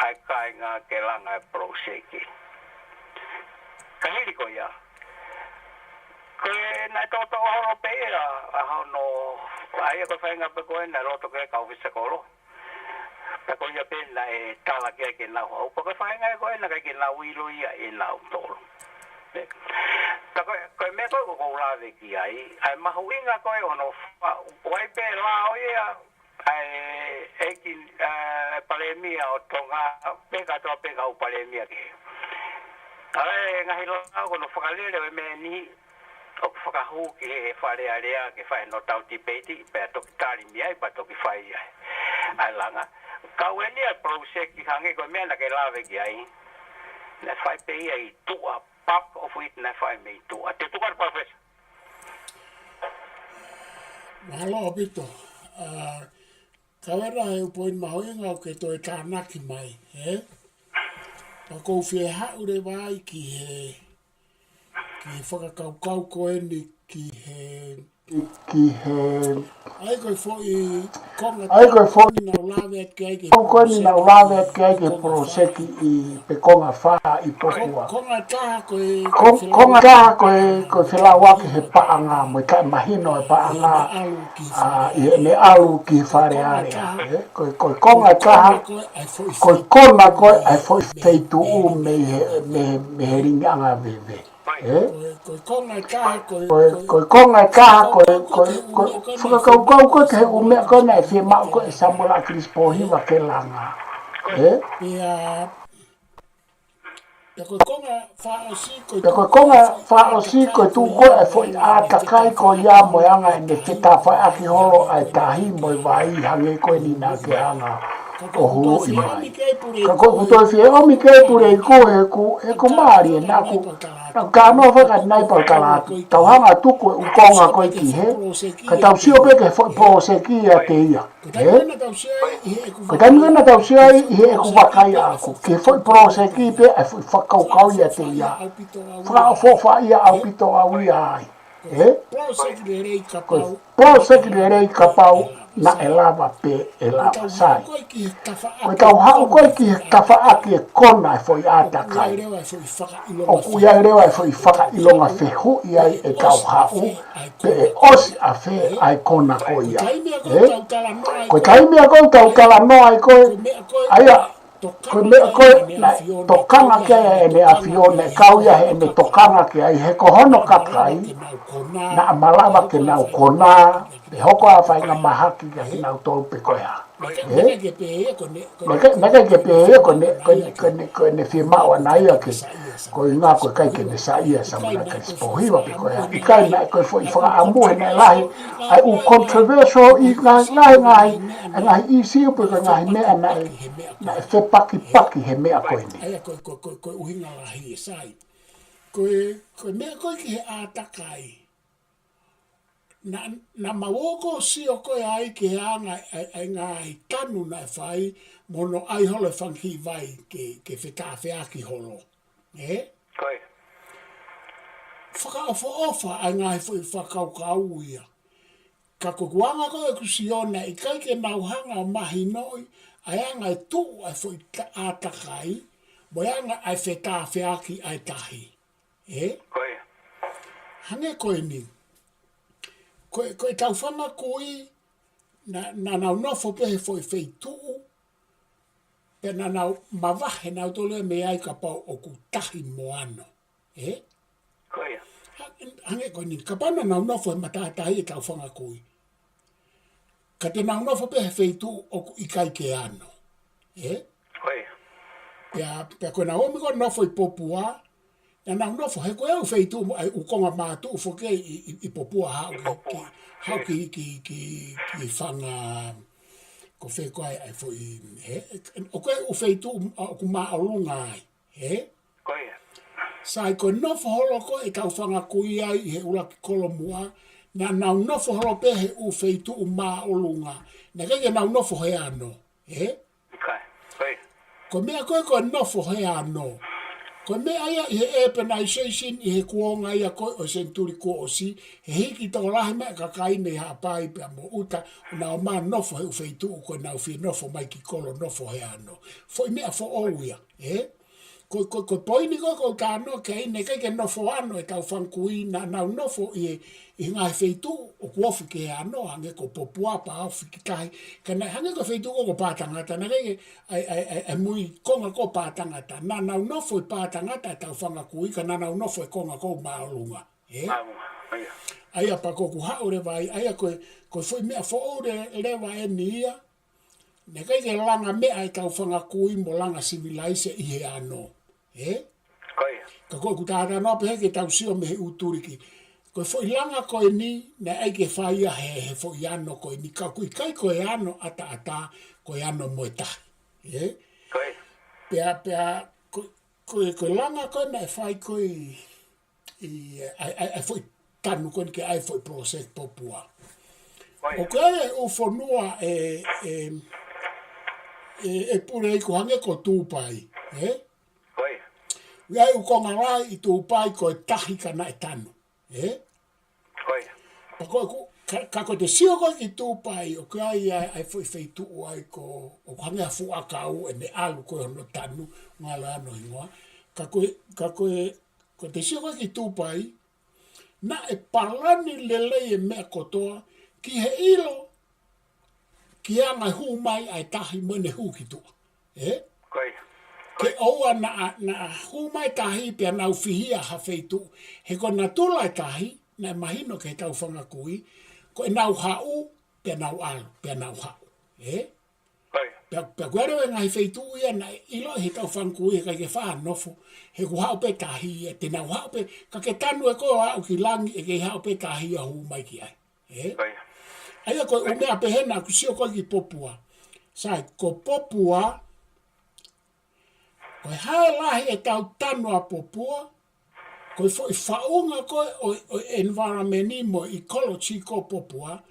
ai kai nga ke langa proseki kahiri ko ya ko na to ho pe era ha no ai ko fa nga pe ko na ro to ke ka ofisa ko lo ta ko ya pe na e tala ke na ho ko fa nga ko na ke na wi lo ya e na to ta ko me ko la de ki ai ma ho inga ko ono wai pe la o ya ai ekin palemia o tonga peka to peka o palemia ke ai nga hilo ko no fakalele me ni o fakahu ke fare area ke fa no tauti peti pe to tali mi ai pa to ki fai ai langa ka weni a project ki hange ko me na ke lave ki ai na fai pe ai tu a pap of it na fai me tu a te tu ka professor Mahalo pito. Kawera he upoin mahoinga o ke toi tānaki mai, he? Pakou whie haure wai ki whakakaukau koe ni ki he... Ai koe fōi konga tākoni nau lawe at ke aike Koe ni nau lawe at ke aike proseki I pe konga whaa I pokua. Konga taha koe... Konga taha koe whilawa ki he paanga mo kai mahino e paanga I me alu ki whare area. Koe konga taha koe kona koe ai fōi feitu u me he ringanga wewe. Koe konga taha koe... Koe konga taha koe whakakaukau koe ke he umea koe nei whia mao koe e samula Crispo hiwa ke langa. Pea koe konga whaosi koe... Pea koe konga whaosi koe tū koe e whoi ātakai koe ia moe anga e ne whita whai aki holo ai tahi moe wai hange koe ni nā ke anga o hu I mai. Ka koe kutoi whie omi kei pure I koe e ko maari e nā ku ka no whaka nai pal kalatu. Tau hanga tuku e ukonga koe ki he. Ka tau sio peke whoi proseki a te ia. Ko tani ngana tau sia I he e ku wakai aku. Ke whoi proseki pe e whoi whakaukau ia te ia. Whaka ia au pito au ia ai. Proseki le rei kapau na e lava pe e lava sai. Koe tau hau koe ki he kawhaaki e kona e whoi ātakai. O kuia e rewa e whoi whaka ilonga whehu I ai e tau hau pe e osi a whe ai kona ko ia. Koe taimia koe tau kala noa I koe aia koe mea koe na tokanga ke e ne a fione kauia he ne tokanga ke ai he kohono kakai na amalava ke nau kona e hoko a whainga mahaki ke nau tolu pe koe ha. Naka ke pehe ko ne whimau ana ia ke ko I ngā koe kai ke ne sa ia samana ke spohiwa pe koe ha. I kai na koe fo I whaka amuhe na lahi ai u controversial I ngahi I siu pe koe ngahi mea na e whe paki he mea koe ni. Aia koe uhinga lahi e sai. Koe mea koe ki he ātakai. Na mawoko si o koe ai ke anga ai ngai tanu na whai mono ai holo whanki vai ke whetawhiaki holo. Koe. Whakaofa ai ngai whakaukau ia. Ka kukuanga koe kusiona I kai ke nauhanga o mahi noi ai anga e tu ai whoi ātakai mo anga ai whetawhiaki ai tahi. Koe. Hange koe ni. Koe tau whanga koe na nau nofo pehe foi fei tuu pe na nau mawahe nau tole me ai ka pau o ku tahi moano. Koe. Hange koe ni, ka pana nau nofo e matatahi e tau whanga koe. Ka te nau nofo pehe fei tuu o ku ikai ke ano. Koe. Pea koe na omi koe nofo I popua na nau nofo he koe au fei tuu ai ukonga mātu ufoke I popua hau ki whanga ko whē koe ai fwoi o koe u fei tuu ku maa o lunga ai Koe. sai koe nofo holo koe e tau whanga kui ai he ula ki kolomua na nau nofo holo pe he u fei tuu maa o lunga na kege nau nofo he ano Koe. ko mea koe koe nofo he ano Ko me aia i he urbanization i he kuonga ia ko o senturi ko o si, he hiki tō lahi mea ka kaine ha pai pe mo uta, o na o mā nofo he ufeitu o ko na ufi nofo mai ki kolo nofo he ano. Fo i mea fo ouia, Ko poini ko tāno ke ine ke nofo ano e tau whankui na nau nofo i ngā he feitu o kuofi ke ano hange ko popua pa ofi ki kai. Kana hange ko feitu ko pātangata na kei ai mui konga ko pātangata. Na nau nofo i pātangata e tau whankui ka na nau nofo e konga ko maolunga. Aia pa ko kuhao rewa ai, aia ko fui mea fo o rewa e ni ia. Ne kei ke langa mea e tau whankui mo langa civilise i he ano. Ka koe ku tātā nō pehe ke tau sio me he uturiki. Koe fo i langa koe ni, ne ai ke whaia he fo i ano koe ni. Ka kui kai koe ano ata koe ano moe tahi. Pea, koe langa koe na e whai koe ai fo i tanu koe ni ke ai fo i proses popua. O koe e ufonua e pure i ko hange ko tūpai. Iai u konga rai i tūpai ko e tahi ka na e tanu. Pa ka ko te sio koe ki tūpai o kia ai fo i feitu ai ko o hange a fuakau e me alu koe hono tanu ngala ano ingoa. Ka ko te sio koe ki tūpai na e palani lele e mea kotoa ki he ilo ki a ngai hu mai ai tahi mene hu ki tua. Ke oua na hu mai tahi pia nau fihia ha feitu. He ko na tulai tahi, na mahino ke tau whangakui, ko e nau hau pia nau alu, pia nau hau. Pia kuerewe ngai feitu ia na ilo he tau whangakui he kai ke wha nofo. He ku hau pe tahi e te nau hau pe, ka ke tanu e ko hau ki langi e ke hau pe tahi a hu mai ki ai. Aia ko umea pehena ku sio koe ki popua. Sai, ko popua, koe hae lahi e tau tanu a popua, koe fo i whaunga koe o environmentismo ecology ko popua,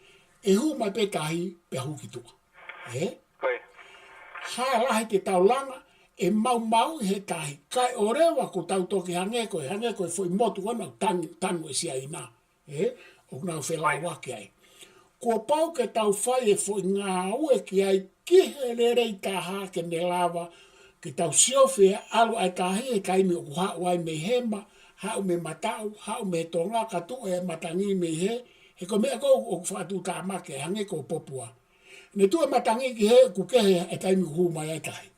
e hu mai pe tahi pe hu ki tua. Hae lahi te tau langa, e mau he tahi. Kai o rewa ko tau toki hange koe fo i motu wana tanu e sia ina. O nau whelai wake ai. Kua pau ke tau whai e fo i ngā ue ki ai kihe rerei taha ke ne lava, ke tau siofi alu ai tahi e kaimi o hau ai me hema, hau me matau, hau me tonga katu e matangi me he ko mea kou o whatu tā make, hange ko popua. Ne tu e matangi ki he ku kehe e kaimi hu mai ai tahi.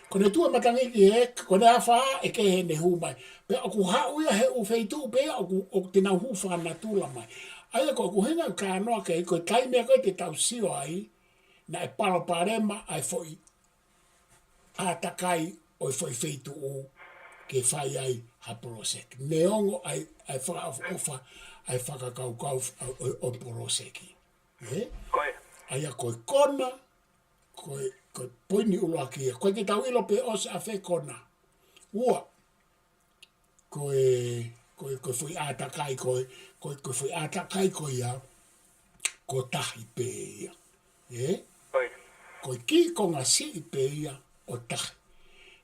Ko ne tu e matangi ki he, ko ne awha e kehe ne hu mai. Pe o ku hau ia he u feitu pe o te nau hu whana tula mai. Aia ko ku hinga ka noa ke ko kaimi ko te tau sio ai, na e palo parema ai foi a takai o foi feitu o ke fai ai ha prosek. Neongo ai whaka ai whakakau o proseki. Aia koe kona, koe poini uloa kia. Koe te tau ilo pe os a fe kona. Ua, koe foi a takai koe foi a takai koe ia, ko tahi pe ia. Koe ki konga si i pe ia o tahi.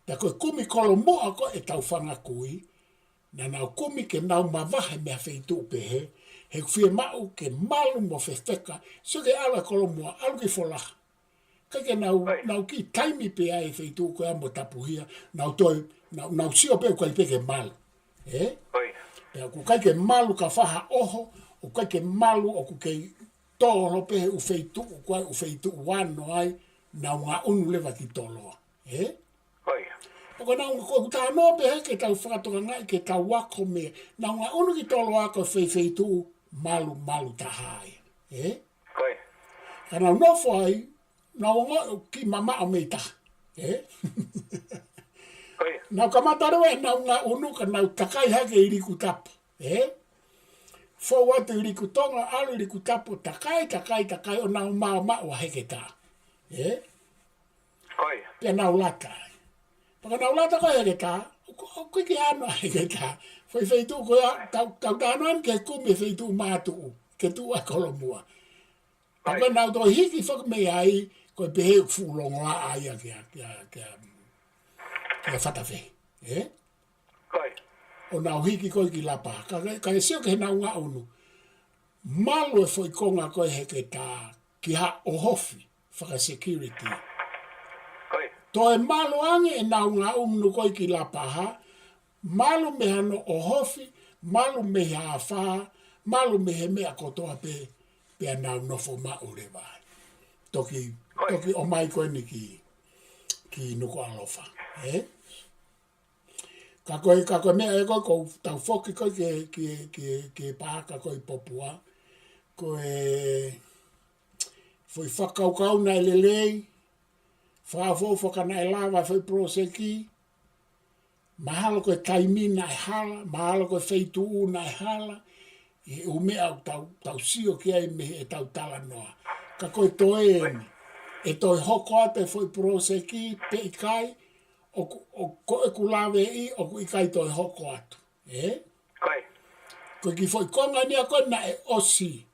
Pea koe kumi kolo moa ko e tau whangakui, na nau kumi ke nau mawahe mea feitu pe he kuwhia mau ke malu mo whewheka, so ke ala kolo moa, alu ki wholaha. Kai ke nau ki taimi pe ai feitu koe amo tapuhia, nau sio pe koe pe ke malu. Pea ku kai ke malu ka whaha oho, o kai ke malu o ku kei tōro pe u feitu wano ai, nau ngā unu lewa ki tōloa. Pako nau ko ta no pe ke tau whakatoka ngai ke tau wako me, nau ngā unu ki tōloa ko feitu malu ta hai. Ka nau nofo ai, nau ngā ki mama o me ta. Nau kamatarewa e nau ngā unu ka nau takai hake i riku tapo. Fo watu i riku tonga, alu i riku tapo, takai o nau mao heke tā. Pea nau lata. Paka nau lata ko heke tā, koe ki ano heke tā. Foi feitu koe, tau tānoan ke kumi feitu mātu, ke tu a kolomua. Paka nau tō hiki whaka me ai, koe pehe fulongo a aia kia whatawhi. Koi. O nau hiki koe ki lapa. Ka e sio ke he nau ngā unu. Malu e foi konga koe he ke tā ki ha o hofi whaka security. Koi. To e malu ange e nau ngā unu koe ki lapa ha. Malu me hano o hofi, malu me ha wha, malu me he mea kotoa pe nau nofo mau le vai. Toki o mai koe ni ki nuko alofa. Ka koe mea e koe kou tau whoki koe ke pāka koe popua. Koe foi whakaukau nai lelei, whaafo whakana e lawa foi proseki, mahalo koe taimi nai hala, mahalo koe wheituu nai hala, e umea tau sio ki ai me e tau tala noa. Ka koe toe eni, e toi hoko ate foi proseki, pe ikai, o koe kulawe i, o ku ikai toi hoko atu. Koi. Koe ki foi konga nia koe na e osi.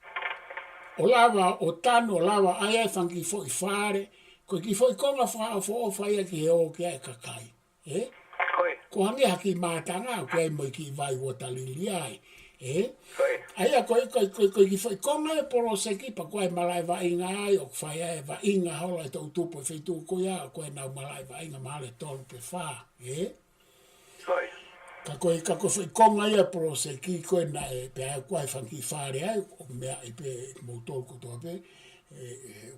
O lava o tano, o lava aia e whanki foi whare, koe ki foi konga wha o whaia ki he o ki ai kakai. Koi. Ko hangi haki mātanga o ki ai moi ki vai o talili ai. Koi. Aia koe ki foi konga e poro seki pa koe malai wa inga ai o whaia e wa inga hola e tau tupo e whaitu koe a koe nau malai wa inga mahale tolu pe wha. Koi. Ka koe foi konga ia poro seki koe na e pe ai koe whanki whare ai o mea i pe moutolu kotoa pe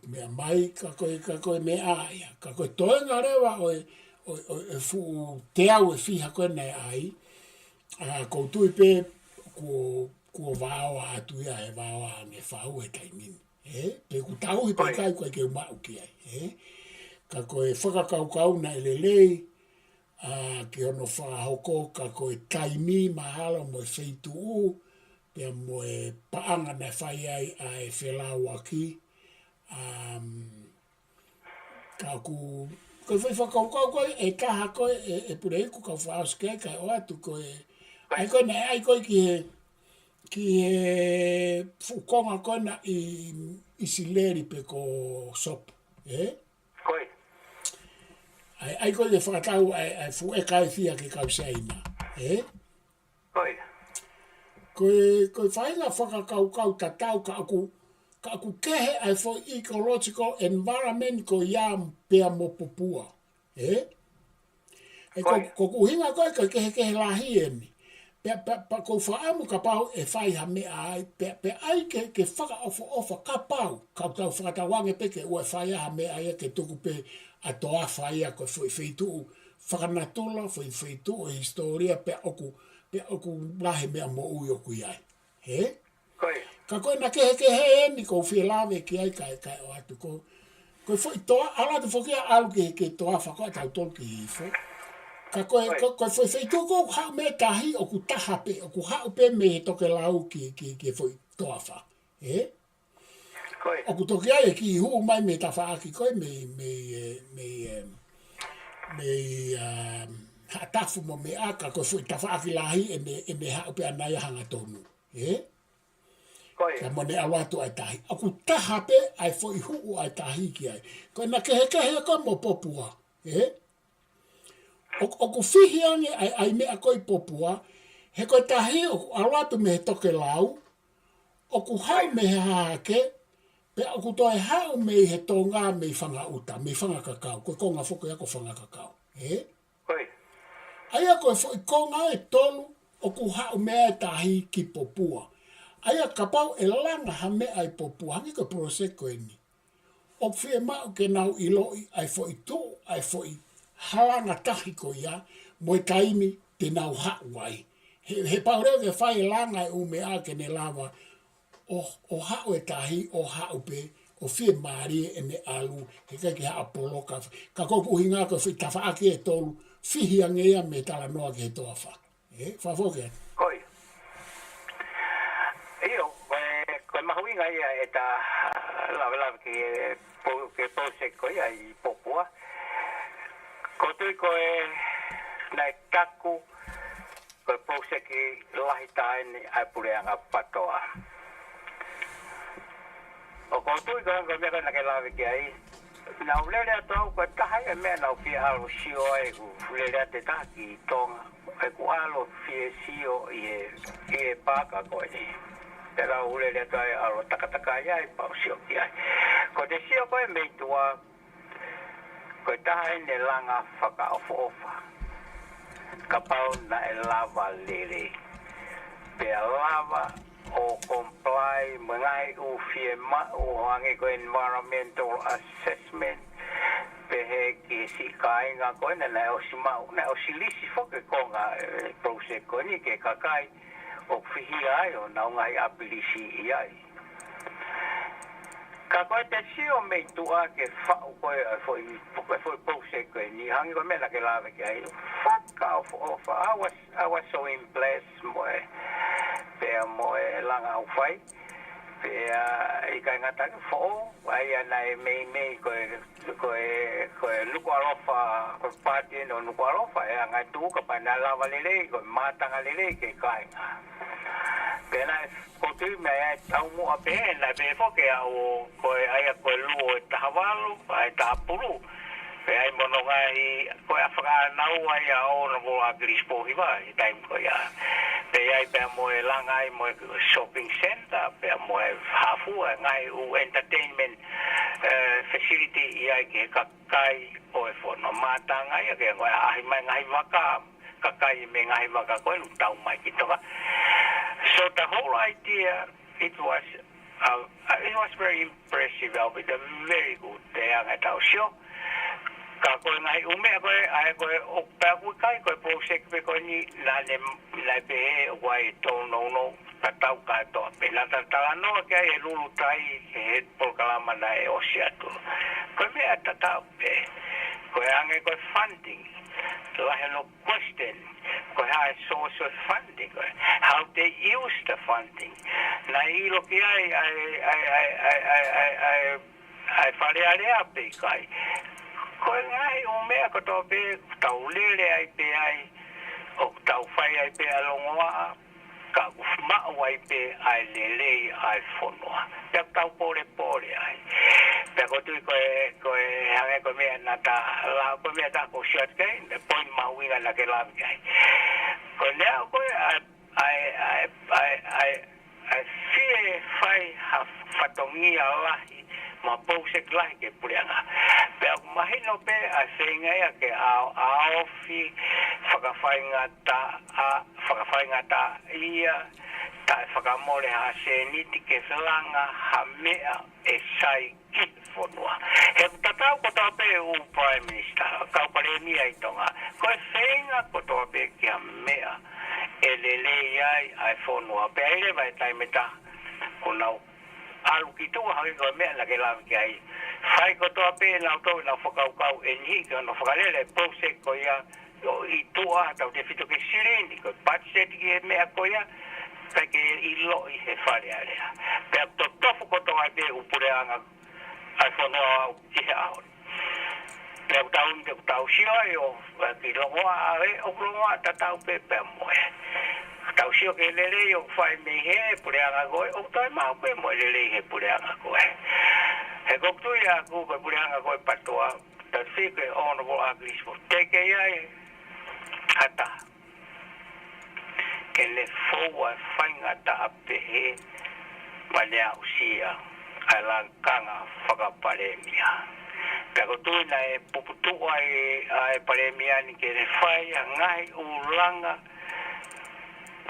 mea mai ka koe mea aia. Ka koe toenga rewa o e fu te au e fiha koe nei ai koutui pe kua vāo atu ia e vāo a nge whau e taimini. Pe ku tau hi pe kai koe ke umau ki ai. Ka koe whakakaukau na elelei, ki ono whahoko ka koe taimi mahalo mo e wheitu u, pia mo e paanga na whai ai a e whelau aki. Ka ku, koe whakaukau koe e kaha koe e pureiku ka whaoske kai o atu koe, ai koe ki he fukonga koe na i sileri pe ko sop. Koi. Ai koe ke whakatau ai fu e kai fia ki kau seina. Koi. Koe whainga whakakaukau tatau ka aku kehe ai for ecological environment ko iam pea mo popua. Ko kuhinga koe ka kehe lahi eni. Pa ko whaamu ka pau e whai ha mea ai, pe ai ke whaka ofa ka pau, ka tau whakatawange peke ua whai ha mea ai ke tuku pe a toa whai a koe whaitu whakanatula, whaitu o historia pe oku lahe mea mo ui oku iai. Koi. Ka koe na kehe eni ko whilawe ki ai kai o atu ko whai toa, ala tu whakia alu ke toa whaka tau tolu ki hifo. Ka koe whaitu ko hau me tahi o ku taha pe, o ku hau pe me toke lau ki whai toa wha. Koi. O ku toki ai ki huu mai me ta wha aki koe me hatafu mo me aka koe whai ta wha aki lahi e me hau pe anai hanga tonu. Koi. Ka mone awatu ai tahi. O ku taha pe ai whai huu ai tahi ki ai. Koe na kehe koe mo popua. O ku whihiange ai mea koe popua, he koe tahi o awatu me he toke lau, o ku hau me he hake, pe o ku toi hau me he tonga me whanga uta, me whanga kakao, koe konga whuko ia ko whanga kakao. Koi. Aia koe konga e tolu, o ku hau mea tahi ki popua. Aia kapau e langa ha mea ai popua, hangi koe proseko eni. O whie mau ke nau iloi, ai foi tu, ai foi halanga tahi ko ia, mo taimi te nau hau ai. He paureo ke whai langa e ume a ke ne lava, o hau e tahi, o hau pe, o whie maari e me alu, he kai ki haa poloka. Ka koku hinga ko whi tawha ake e tolu, whihi angea me tala noa ke he toa wha. Whawhoke? Koi. Iyo, koe mahuinga ia e ta lawe ke pose koe ai popua. Ko tui koe nai kaku, koe pose ki lahi taini ai pureanga patoa. O ko tui koe mea koe nake lawe ki ai, na ulele to ko taha e me na fi alo sio e ku ulele te taki tonga e ku alo fi sio e paka ko ni pero ulele to alo takataka ya e pa sio ya ko te sio ko e me tua ko taha ne langa faka ofa kapau na e lava lele pe lava o comply mengai u firma o hangi ko environmental assessment pe he ki si kai nga ko na o sima na o silisi fo ke ko nga process ko ni ke kakai o fihi ai o na ngai abilisi ai ka ko te si o me tu a ke fa ko foi process ko ni hangi ko me la ke la ke ai fuck off I was so impressed boy pe mo langa u fai pe I ka ngata fo ai ana me ko luko alofa ko pati no luko alofa e nga tu ka pana lava lele ko mata nga lele ke kai pe na ko tu me ai tau mo a pe na pe fo ke o ko ai ko lu ta havalu ai ta pulu pe ai mono ngai ko afra na u ai o no bo a grispo hiva I time ko ya pe ai pe mo langa ai mo shopping center pe mo hafu ngai u entertainment facility ai ke kakai o fo no mata ngai ke ko ai mai ngai waka kakai me ngai waka ko lu tau mai ki to so the whole idea it was very impressive I'll be the very good day ang tau show ka ko ngai ume ko ai ko o pa ku kai ko project pe ko ni la be wai to no ta tau ka to pe la ta no ke ai lulu tai he por kala mana e o sia tu ko me ata ta pe ko ange ko funding so I have no question ko ha source of funding how they use the funding na I lo ke ai fare area pe kai ko ngai o mea ko to be tau lele ai pe ai o tau fai ai pe alongoa ka ma wai pe ai lele ai fonoa pe tau pore ai pe ko tu ko hanga ko me na ta la ko me ta ko shot kai the point ma winga la ke la kai ko ne ko I fear fai ha fatongia la ma pose klai ke pulianga pe mahino pe a senga ya ke a ofi whakawhainga ta ia ta whakamore ha seniti ke whalanga ha mea e sai ki whanua he tatau ko tau pe u Prime Minister kau pare mia I tonga ko e whenga ko tau pe ki ha mea e lele ai ai whanua pe aire vai taimeta ko nau alu ki tu ha ko me la ke la ki ai fai ko to pe na to na fokau en hi ko no fokalele process ko ya I tu a ta de fito ke sirendi ko pat set ki me ko ya pa ke I lo I he fare area pe to ko to ai pe upure anga ai fono ki ha pe tau sio yo ki lo wa o lo ta tau pe mo tau sio ke lele yo fai me he pure anga ko o tai ma pe mo lele he pure anga ko he ko tu ya ko pure anga ko patoa ta fike honorable agrispo teke ya hata ke le foa fainga ta pe he malea usia ala kanga whakaparemia pero tu na e puputu ai paremia ni ke le fai ngai ulanga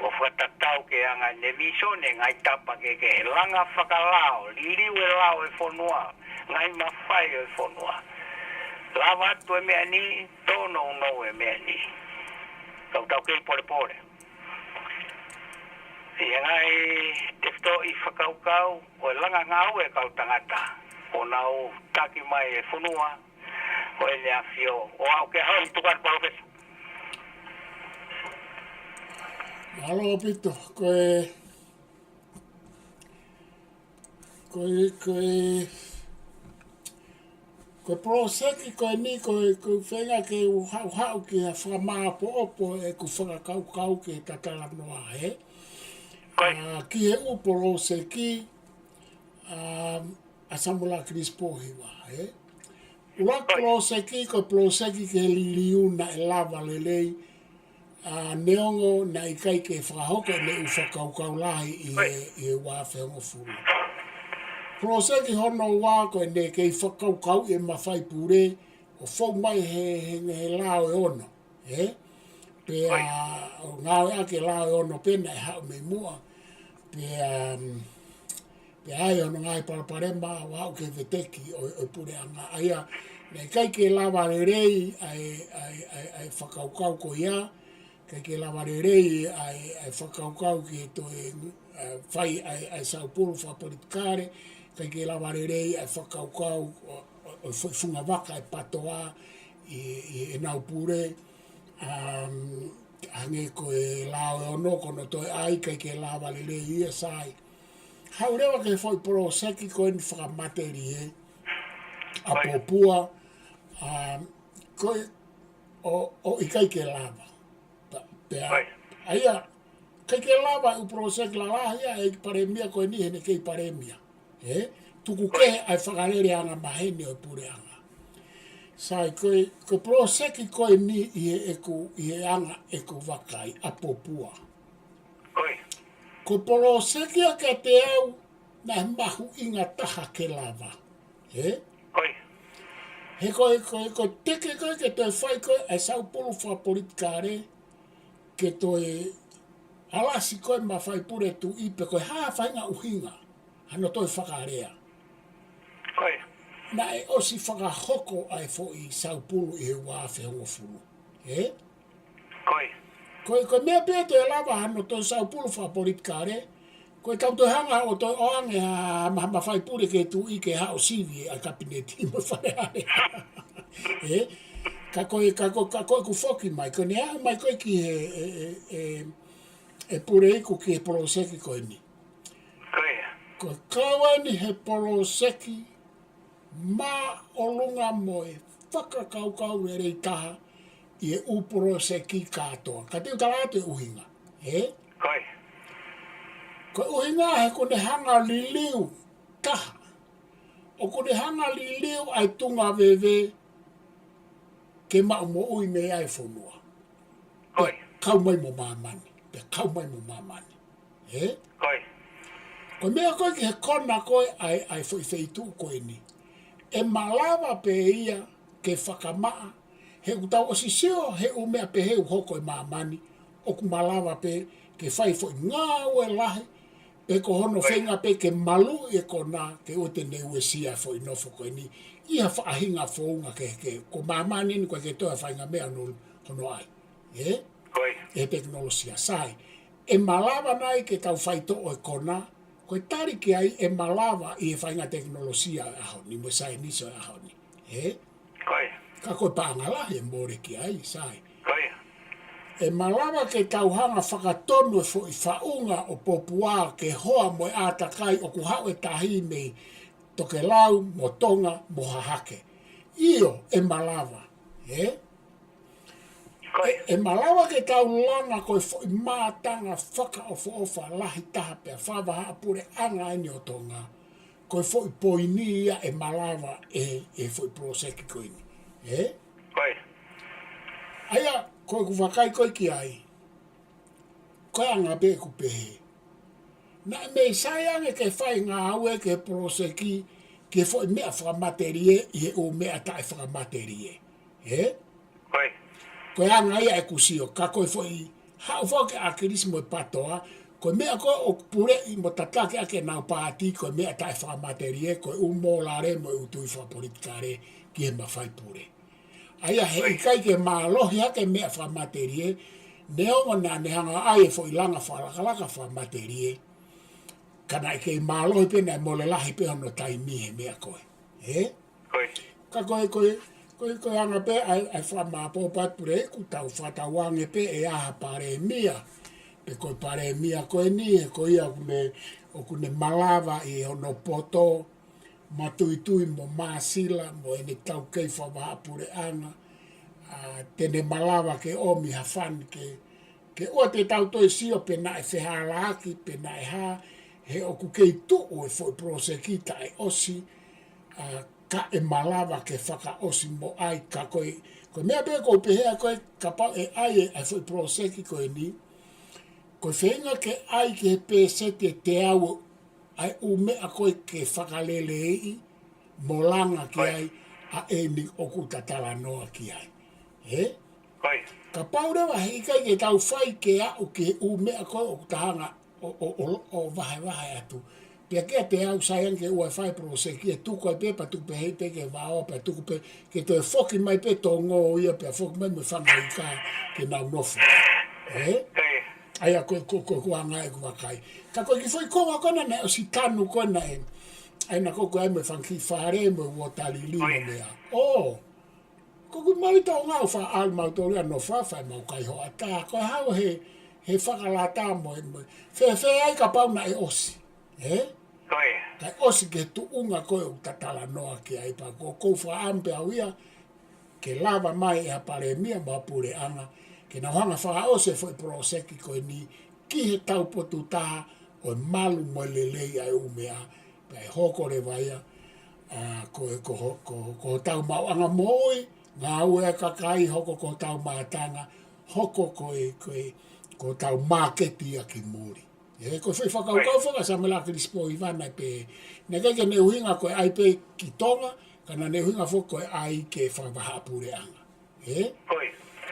o whatatau ke anga neviso ne ngai tapa ke langa whakalao liriwe lao e whonua ngai mawhai e whonua lava atu e mea ni tono no e mea ni kau tau kei pore I ngai te fto I whakaukau o e langa ngau e kau tangata o nau taki mai e whonua o e lea fio o au ke hau tukan professor Malo pito, koe proseki koe ni koe whenga ke hau ki a whakamāpo opo e ku whakakau ke tatala noa he. Ki he uporo se ki a Samula Crispo hiwa he. ua ploseki ko ploseki ke liliuna e lava lelei a neongo na ikai ke whakahoko ne u whakaukau lahi i e wāwhengo furu. Ploseki hono wā ko ne ke whakaukau e mawhai pure o whau mai he lao e ono. Pe o ngāwe ake lao e ono pena e hao me mua. Pe ai ono ngai paraparema wau ke veteki o pure anga aia nei kai ke lava rei ai whakaukau ko ia kai ke lava rei ai whakaukau ki to e whai ai saupuru whapolitikare kai ke lava rei ai whakaukau o funga waka e patoa i nau pure hange ko e lao e ono kono toi ai kai ke lava rei ia sai haurewa ke foi pro seki ko en whakamateri a popua ko o ikai ke lava aia kai ke lava u pro seki la ia e paremia ko ni hene ke paremia tuku ke ai whakarere anga mahene o pure anga sai ko pro seki ko ni i anga eku wakai a popua ko polo sekia ke te au na mahu inga taha ke lava. He ko teke koe ke toi whai koe e sau polo wha politikare ke toi alasi koe ma whai pure tu ipe koe haa whainga uhinga hano toi whakarea. Na e osi whakahoko ai fo i sau polo i he wāwhi hongo furu. Ko mea pēto e lava hano toi sau pulu wha politikare, ko kau toi hanga o toi oange ha mawhai pure ke tu i ke hao sivi a kabineti mo whareare. Ka koe ku whoki mai, ko ne au mai koe ki e pure iku ki he poloseki koe ni. Ko kawani he poloseki ma olunga moe whakakaukau e rei taha i e uporo se ki katoa. Ka teo kalato e uhinga. Ko uhinga he kone hanga liliu kaha. O kone hanga liliu ai tunga vewe ke mau mo ui me ai whonua. Pe kau mai mo mamani. Ko mea koe ki he kona koe ai whaitu koe ni. E malawa pe ia ke whakamaa he utau o sisio he umea pe he uhoko e mamani o ku malawa pe ke whai fo ngā ue lahi pe ko hono whenga pe ke malu e kona ke o te neu e sia fo i nofo koe ni ia whaahinga fōunga ke ko mamani ni koe ke toa whainga mea hono ai e teknolosia sai e malawa nai ke tau whaito o e kona koe tari ki ai e malawa i e whainga teknolosia aho ni mo sai niso aho ni ka koe pāngala he more ki ai, sai. E malawa ke tauhanga whakatonu e fo i whaunga o popua ke hoa mo e ātakai o ku hau e tahi mei toke lau mo tonga mo hahake. Io e malawa, E malawa ke tau langa koe fo i mātanga whaka o fo ofa lahi taha pia whawaha apure anga eni o tonga. Koe fo i poini ia e malawa e fo i proseki koe ni. Aia, koe ku whakai koe ki ai. Koe anga be ku pehe. Na mei saiange ke whai ngā aue ke proseki ke fo i mea whakamaterie i o mea tae whakamaterie. Koe anga ia e kusio, ka koe fo i hao whake a kirisimo e patoa, koe mea koe o pure i mo tatake ake nau pāti koe mea tae whakamaterie, koe umolare mo e utui whapolitikare ki he mawhai pure. Aia he ikai ke mālohi hake mea whamaterie, neonga nā nehanga ai e fo i langa whalakalaka whamaterie, kana ke mālohi pena e mole lahi pe hono taimi he mea koe. Ka koe anga pe ai whamāpopat pure ku tau whatawange pe e aha pare mia. Pe koe pare mia koe ni e koe ia kune malawa i hono poto, matuitui mo māsila mo ene tau kei whawaha pure anga. Tene malawa ke omi hawhan ke ua te tau toi sio pe na e whehala aki, pe na e ha, he oku kei tu o e fo i prosekita e osi, ka e malawa ke whaka osi mo ai ka koe mea pia ko pehea koe ka pau e ai e ai foi proseki koe ni koe whenga ke ai ke he pēsete te au ai umea koe ke whakalele i mo langa ki ai a e ni oku tatala noa ki ai Koi. ka pau rewa he ikai ke tau whai ke au ke umea koe o tahanga o vahe atu pia kia te au sayang ke ua whai proseki e tuko e pepa tuku pe hei pe ke wao pe tuku pe ke te whoki mai pe tō ngō ia pe whoki mai me whanga i ka ke nau nofu Koi. ai a koe kuanga e kua kai ka koe ki whai konga kona ne o si tanu kona e ai na koko ai me whanki whare me ua tali lima mea koko mai tau ngau wha al mau tori no whawhai mau kai ho ata koe hau he whakalata mo e mo whe ai ka pau na e osi Koi. kai osi ke tu unga koe o tatala noa ki ai pa ko wha ampe au ia ke lava mai e apare mia ma pure anga ke na hanga wha ose foi proseki koe ni ki he tau potu taha o malu mo lelei ai umea pe hoko re vaia ko tau mau anga moi ngā ue kakai hoko ko tau mātanga hoko ko tau māketi a ki muri ko fai whakaukau whaka sa me la krispo i vana pe ne kai ne uhinga koe ai pe ki tonga kana ne uhinga fo koe ai ke whakahapure anga Koi.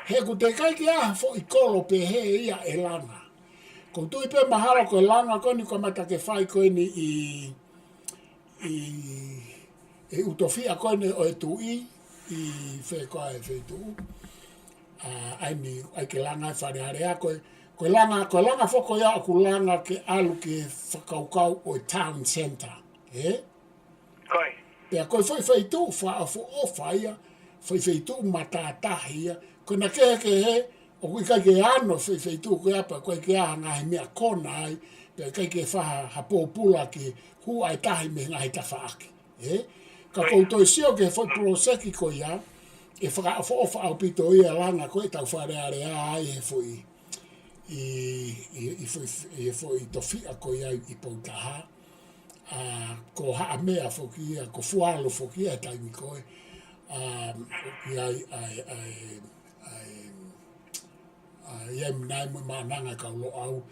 he ku te kai ki aha fo i kolo pe he ia e langa ko tui pe mahalo koe langa koe ni mata ke whai koe ni e utofia koe ni o e tui i whe koe e whe tu ai ke langa e whare harea koe langa foko ia ku langa ke alu ke whakaukau o town center Koi. pea koe whai tu o whaia whai tu matatahi ia koe na ke he o kui kai ke ano whai tu koe apa koe ke aha ngahi mea kona ai pea kai ke whaha hapopula ke hu ai tahi me ngahi ta whaaki ka koutou sio ke whai proseki koe ia e whaka au pito ia langa koe tau whare ai he whai i foi tofia ko ia i poutaha ko ha mea foki ko fualo foki e tai ko ia nai mo mananga ka lo au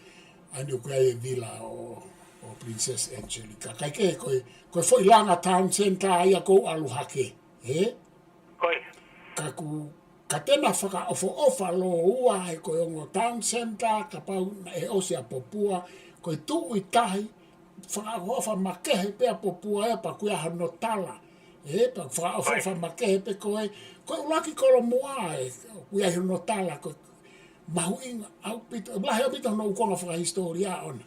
ani ko ia vila o Princess Angelica kai ke ko foi langa town center ia ko alu hake Koi. ka ku katena whaka ofa lo ua e koe ongo town center, ka pau e ose a popua, koe tu i tahi, whaka ofa makehe pe a popua e pa kuia hano tala, pa whaka ofa makehe pe koe ulaki kolo mua e kuia hano tala, koe mahu inga, au pito, blahe au pito no ukonga whaka historia ona,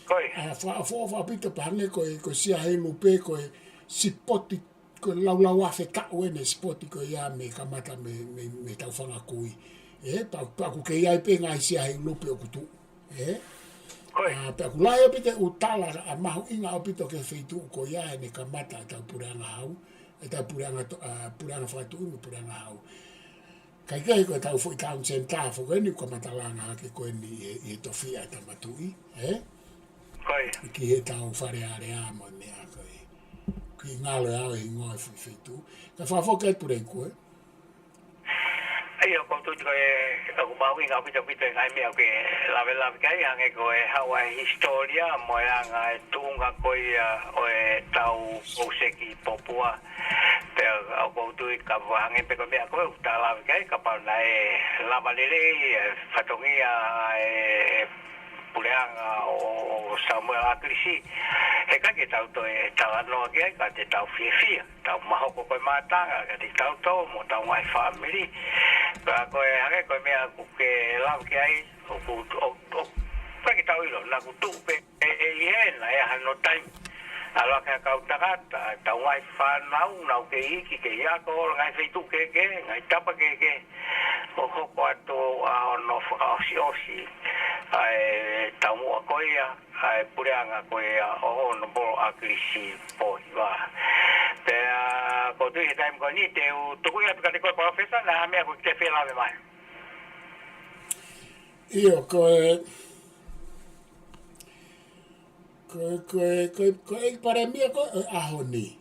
Koi. Whaka ofa pito pange koe sia helu pe koe sipoti ko lau afe ka uene spoti ko ia me kamata me tau whanga kui pa ku ke ia pe ngai sia hei lupe o kutu pa ku lai opite utala a mahu inga opito ke feitu ko ia me kamata tau puranga hau tau puranga whatu me puranga hau kai kai ko tau fui town center fo ko ni kamata langa ke ko ni e tofia tamatui Koi. ki he tau whare area mo mea ki ngalo au e ngoa fitu ka whawhoka e purei koe Ai o koutou ko e o mau inga pita ngai mea ke lave kai hange ko e hawa historia mo anga e tunga ko o e tau oseki popua pe o koutou ka hange pe ko mea ko ta lave kai ka pa na e lava lele fatongia e puleanga o Samuel Akrisi he ka ke tau to e tau no ke ka te tau fia tau maho ko matanga ka te tau to mo tau mai family ka ko e hage ko mea ku ke lau ke ai o ka ke tau ilo na ku tu pe e na e hano time ala ka utagata tau mai whanau nau ke iki ke ia ko ngai feitu ke ngai tapa ke o hoko ato a ono whakaosi ai tau mua koia ai pureanga koia o ono bolo akrisi po iwa te ko tu he time ko ni te u tuku ia pika te koe professor na mea ko te whela me mai io koe pare mia ko aho ni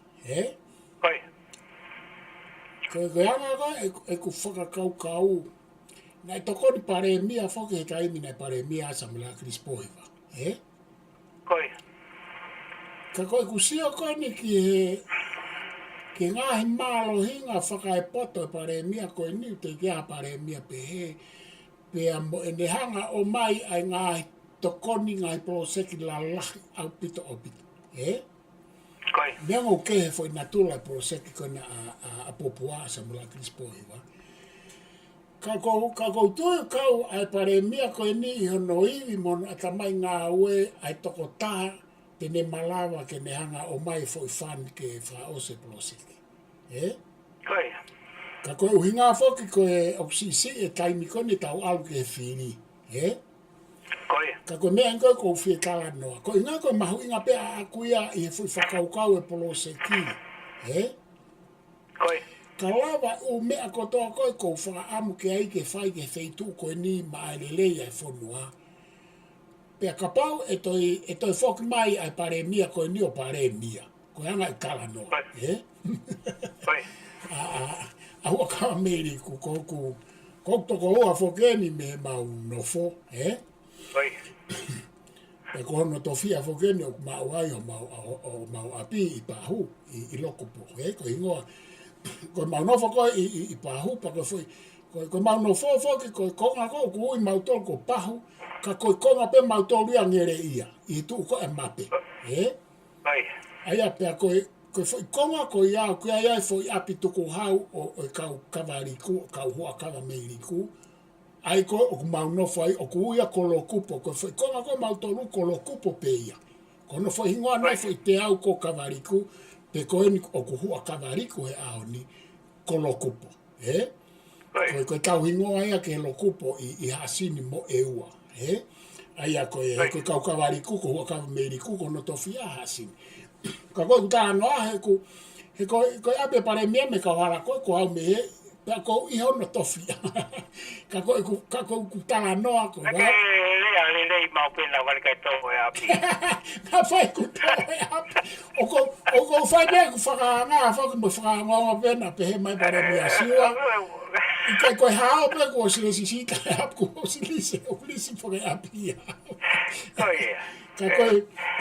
Ko anga ko ku whakakau. Nai toko ni pare mia whoki he kaimi nei pare mia asa mila Krispohiva. Koi. Ka koe ku sio koni ki ngahi malo hinga whakai poto e pare mia koe ni te kia pare mia pe he. Pea mo ene hanga o mai ai ngahi tokoni ngai proseki la lahi au pito o pito. Koi. Mea ngau kehe foi natula proseki kona a popua asa mila Krispohiva. Ka kou tui kau ai pare mia koe ni i hono iwi mon atamai ngā ue ai toko taha tene malawa ke ne hanga o mai foi fan ke wha ose proseki. Koi. Ka koe uhinga foki koe oksisi e taimi koni tau alu ke he whiri. Koi. Ka koe mea ngoi kou whie kala noa. Koe ngā koe mahu inga pea akuia i he fui whakaukau e proseki. Koi. Ka lawa o mea kotoa koe kou whaka amu ke ai ke whai ke wheitu koe ni maelelei ai whonua. Pea ka pau e toi whoki mai ai pare mia koe ni o pare mia. Koe anga i kala noa. Koi. Ahua kawa meri ku koku toko hoa whokeni me mau nofo. Koi. Pea ko hono tofia whokeni o mau ai o mau api i pahu i loko po. Ko ingoa. Koe mau nofo koe i pahu pa koe fui. Koe mau nofo foki koe konga koe ku ui mau tolu ko pahu. Ka koe konga pe mau tolu ia ngere ia. I tu koe mape. Koi. Aia pea koe fui konga koe iau. Koe ai fui api tuku hau o kau kawariku, kau hua kawa meiriku. Ai koe o ku mau nofo ai o ku uia kolo kupo. Koe fui konga koe mau tolu kolo kupo pe ia. Koe nofo hingoa nei fui te au ko kawariku. Pe koe ni o ku hua kawariku he ao ni kolo kupo. Koe tau hingoa ia ke lo kupo i hasini mo e ua. Aia koe kau kawariku ko hua kawa meiriku ko no tofia hasini. Ka koe kutara noa he koe ape pare mea me kawara koe ko au me he. Pea koe iho no tofia. Ka koe kutara noa ko wa. Lei mau pena wale kai tō e api. Ka whai ku tō e api. O ko whai mea ku whakaanga, whaki mo whakaanga pena pe he mai pare mea siwa. I kai koe hao pe ko sile sisita e api ko sile se ulisi po e api. Ka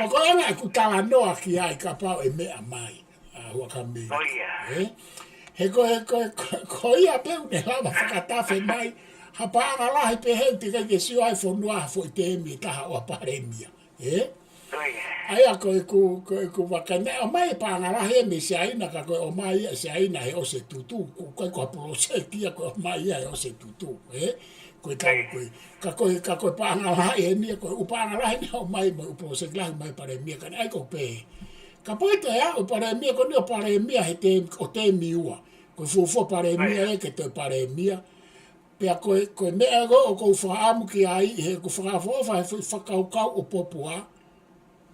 koe anga ku tala noa ki ai ka pao e mea mai. Hua ka mea. He koe ia pe une lava whakatafe mai. Ha paanga lahi pe hei te kai ke sio ai whonua fo i te emi taha o pare mia. Aia koe ku wakane o mai paanga lahi emi se aina ka koe o mai ia se aina he o se tutu. Koe koe proseki koe o mai ia he o se tutu. Koe tau ka koe paanga lahi e nia koe upaanga lahi ni o mai mo proseki lahi mai pare mia kane ai ko pe. Ka poe te ea o pare mia ko ni o pare mia he o te miua. Koe fufo pare mia e ke te pare mia. Pea koe mea go o kou whaamu ki ai he ku whakafofa he whakaukau o popua.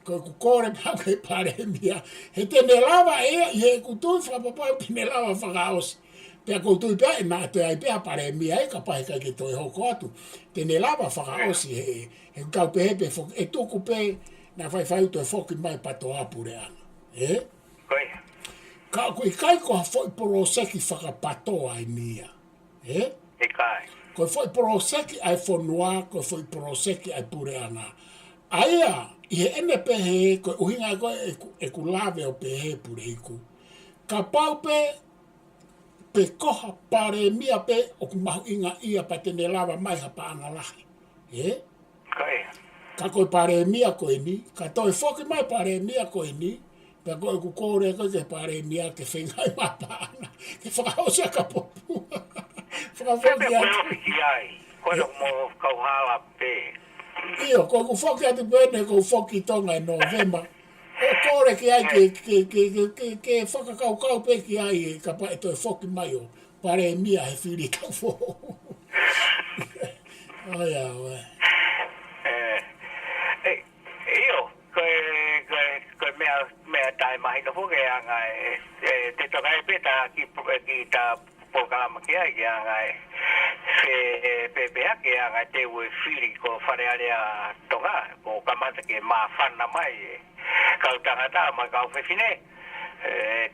Koe ku kore pao ke pare mia. He tene lawa e he ku tui whakapapau tene lawa whakaosi. Pea kou tui pea e maa te ai pea pare mia e ka pahe kai ke toi hoko atu. Tene lawa whakaosi he kau pe hepe e tuku pe na whai to e whoki mai pato apure anga. Ka koe kai koha whoi poroseki whakapato ai nia. Koe foi poroseki ai whonua, koe foi poroseki ai pureanga. Aia, i he ene pehe, koe uhinga koe e ku lawe o pehe pureiku. Ka pau pe koha pare mia pe o ku mahu inga ia pa tene lawa mai ha paanga lahi. Ka koe pare mia koe ni, ka toi whoki mai pare mia koe ni, pe koe ku kore koe ke pare mia ke whengai ma paanga, ke whakaosia ka popua. Whakafoki ai, koe no mo kau hala pe. Iyo, koe ku whoki atu pene kou whoki tonga e Novemba. O kore ki ai ke whakakaukau pe ki ai e ka pa e toi whoki mai o pare mia he whiri kau who. Ai awe. Iyo, koe mea tai mahi ka whoke anga te toka e peta ki ta kalama ki ai ki angai pepeake angai te ue whiri ko wharearea toka ko kamata ke maa whana mai kau tangata mai kau whewhine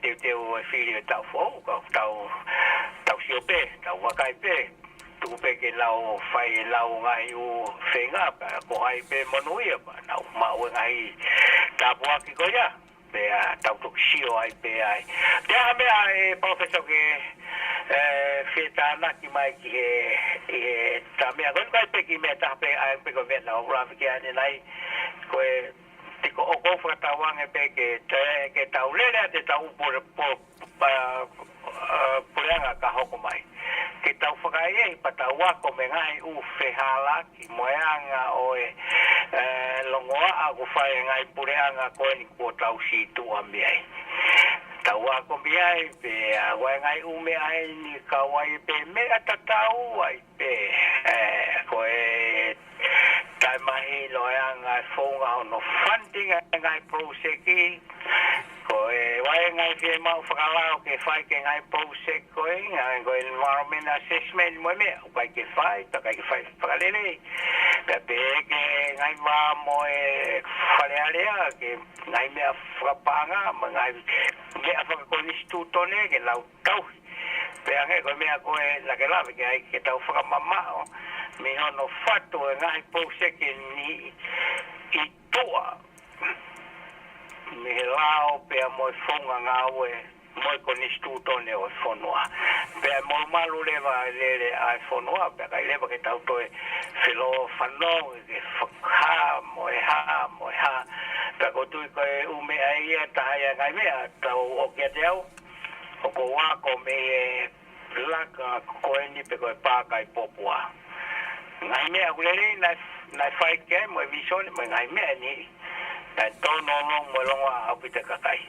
teu e whiri tau fōu, tau siope, tau wakai pe, tuku pe ke lau whai lau ngai u whenga, ko hai pe monuia, nau mau ngai tāpua ki koia, pe tau tuku sio ai pe ai. Te aha mea e professor ke whetana ki mai ki he tā mea, koe kai pe ki mea tape ai pe ko mea nau rafi ki ane nai, koe tiko o ko whakatawange pe ke tau lere te tau pureanga ka hoko mai. Ke tau whakaiei pa tau wako me ngai u whehala ki moeanga o longoa a ku whae ngai pureanga koe ni kua tau si tua miai. Tau wako miai pe wai ngai u mea ni ka wai pe mea tatau ai pe koe tai mahi loeanga whonga ono funding ngai proseki koe wai ngai fie mau whakalao ke whai ke ngai prosek koe koe environment assessment mo me ukai ke whai takai ke whai whakalele pe ke ngai wā mo whalearea ke ngai mea whakapanga ma ngai mea whakakonistu tone ke lau tau pe ange koe mea koe lake lawe ke ai ke tau whakamamao me hono whatu e ngai proseke ni i toa me he lao pea moe whonga ngā ue moe ko ni stūtone o whonua pea moe malu lewa lere ai whonua pea kai lewa ke tau toe whilo whanau ke whakha moe ha pea ko tui koe ume ai e tahaya ngai mea tau o kia te au o ko wako me laka koe ni pe koe pākai popua ngai mea kulele nai whai ke moe visone moe ngai mea ni tono long mo longa apita kakai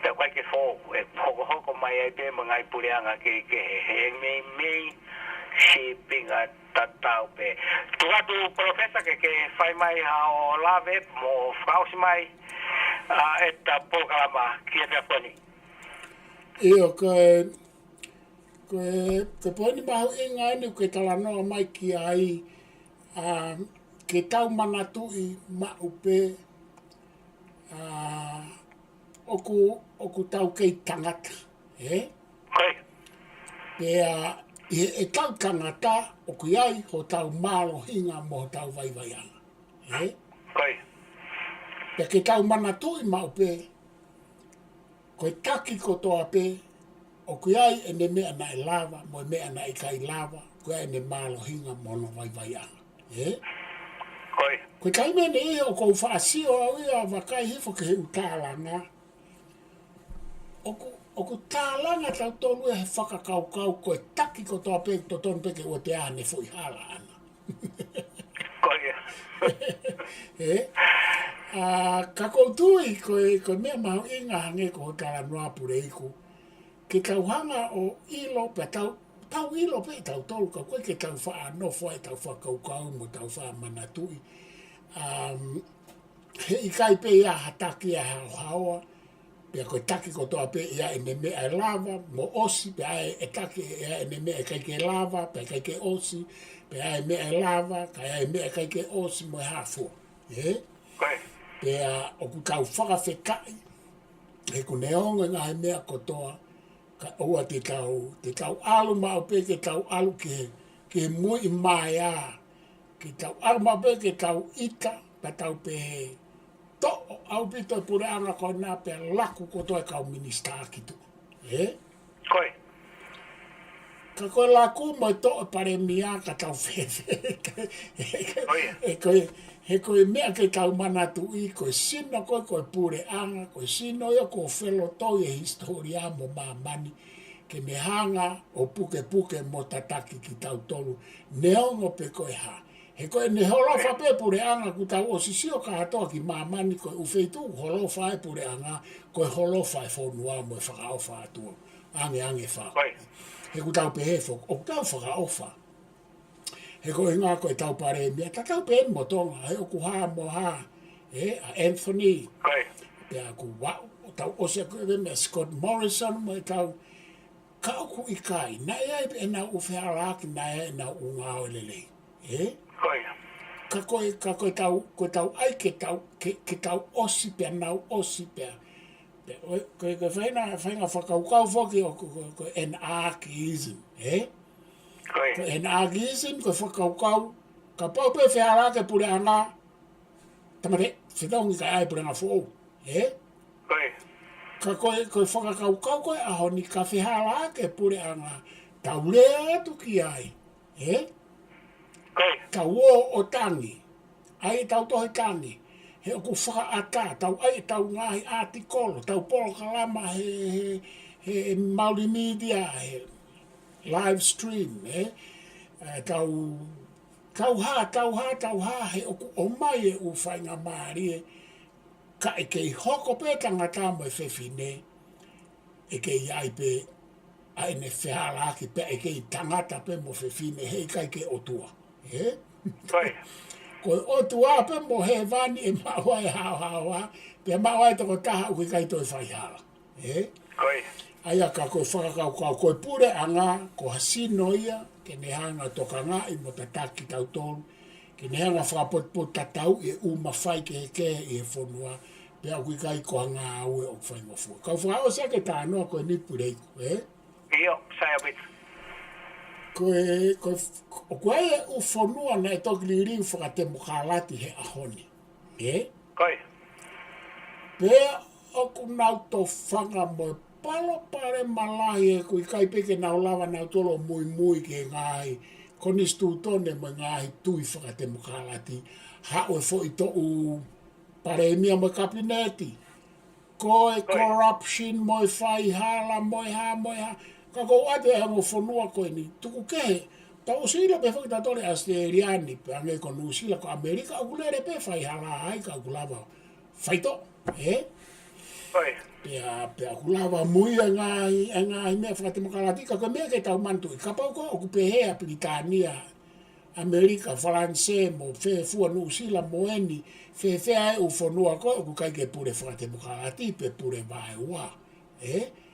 te kai ke fo e hoko mai ai pe mangai pureanga ke me shipping a tatau pe tu professor ke fai mai ha o lave mo frausi mai eta programa que te poni io ke poni mau inga ni ke tala no mai ki ai ke tau manatui ma upe oku tau kei tangata, Koi. Pea, e tau tangata, oku iai, ho tau malo hinga mo tau vaivaianga, Koi. Pea ke tau manatui mau pe, koe taki ko toa pe, oku iai e ne mea na e lava, mo mea na e kai lava, koe ai ne malo hinga mo no vaivaianga, Koi. Koe kai mene e o kou whaasio au ia wakai hifo ke he utālanga. Oku tālanga tau tolu e he whakakaukau koe taki ko toa pe to tonu peke ua te ane fo i hala ana. Koi. Ka koutui koe mea mahu inga hange ko hotala noa pure iku. Ke tauhanga o ilo pe tau ilo pe tau tolu ka koe ke tau wha anofo e tau whakaukau mo tau wha manatui. He ikai pe ia hataki a haoa, pia koe taki ko toa pe ia e me mea e lava, mo osi, pia e taki ia e me mea e kaike lava, pia kaike osi, pia e mea e lava, ka e mea e kaike osi mo e hafo. Pia o ku tau whakawhekai, he ku neonga ngā he mea ko toa, ka oua te tau alu mau pe ke tau alu ke mui mai a, ki tau arma pe ke tau ita, pa tau pe to au pito pure anga ko na pe laku ko to ka minista kitu. Koi. Ka ko laku mo to pare mia ka tau fe. He ko mea ke tau mana tu I ko sino ko pure anga ko sino yo ko felo to e historia mo mamani ke me hanga o puke mo tataki ki tau tolu neongo pe ko ha. He koe ne holofa pe pure anga ku tau o sisio ka hatoa ki mamani koe ufeitu holofa e pure anga koe holofa e whonua mo e whakaofa atua. Ange wha. He ku tau pe hefo, o tau whakaofa. He koe ngā koe tau pare mea, ta tau pe mo tonga, he o ku ha mo ha, a Anthony. Pea ku wau, o tau ose koe mea Scott Morrison mo e tau ka oku I kai, na ea e na uwhearaki na ea e na unga o lelei. Ka koe tau ai ke tau osi pia nau osi pia Ko whainga whakaukau whoki o ko anarchism, Koi. Ko anarchism, ko whakaukau, ka pau pe whiara ke pure anga, tamare, whitaungi ka ai pure anga whou, Koi. Ka koe whakakaukau koe aho ni ka whiara ke pure anga, tau lea atu ki ai, Koi. Tau o tangi, ai tau tohi tangi, he oku whakaata, tau ai tau ngahi artikolo, tau polo kalama he Māori media, he live stream, tau ha, he oku o mai e u whainga Māori ka e kei hoko pe tangata mo e whewhine, e kei ai pe, ai ne whiara ki pe e kei tangata pe mo whewhine, he kai ke otua, Koi. Ko o tua pe mo he vani e mawai hao pe mawai toko taha uki kai toi whaihala. Koi. Aia ka koe whakakau koe pure anga, ko hasino ia, ke ne hanga toka ngā i mo tataki tau tonu, ke ne hanga whakapotpot tatau e uma whai ke i he whonua, pe uki kai ko hanga aue o whainga fua. Kau whakao sake tā noa koe nipu reiku, Iyo, sai abit. Koe e u whonua na e toki li ringu whakatemo kālati he ahoni. Koi. Pea oku nau tō whanga mo e palo pare malahi e kui kai peke nau lawa nau tolo mui ke ngāhi konistu tone mo ngāhi tui whakatemo kālati. Hao e fo i tō u pare mia mo kabineti. Koe corruption mo e whai hala mo e ha. Ka kou ate e hango whanua koe ni, tuku kehe, tau sila pe whakita tole Australiani, pe ange ko New Zealand, ko Amerika, au kulere pe whai hala ai, ka au kulawa whaito, Koi. Pe au kulawa mui e ngāhi mea whakatemo kalati, ka koe mea ke tau mantu, ka pau koe oku pe hea Britania, Amerika, Faranse, mo whe fua New Zealand, mo eni, whe e u whanua koe, oku kai ke pure whakatemo kalati, pe pure vae ua,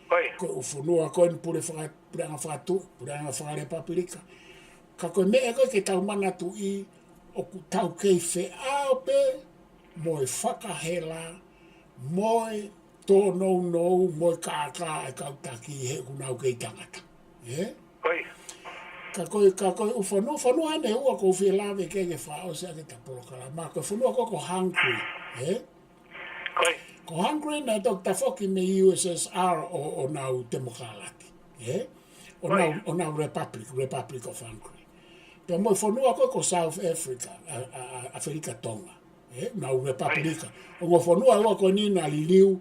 Koi. Ko u whanua koe ni pure anga whakatu, pure anga whakarepapirika. Ka koe mea koe ke tau mana tu i o ku tau kei whe ao pe, mo e whakahela, mo e tō nou, mo e kākā e kautaki he kunau kei tangata. Koi. Ka koe u whanua ane ua ko whi lawe kei e whao se ake tapolokala. Ma koe whanua koe ko hungry, Koi. Ko hungry na tok ta whoki me USSR o nau demokalati. O nau Republic of Hungary. Pea moi whanua koe ko South Africa, Afrika Tonga. Nau Republika. O mo whanua ua koe ni na liliu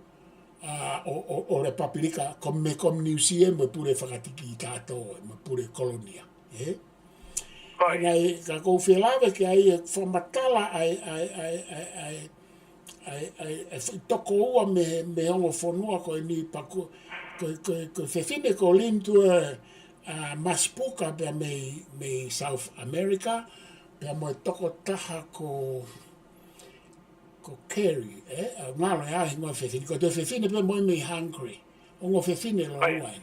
o Republika, kom New Zealand, mo pure whakatiki i tātou, mo pure kolonia. Koi. Nai, ka kou whilawe ki ai e whamatala ai toko ua me hongo whanua koe ni paku, koe whewhine ko lintu Maspuka pia me South America, pia mo toko taha ko Kerry, ngalo e ahi ngoi whewhine, ko te whewhine pia mo me Hungary, o ngo whewhine lo uain.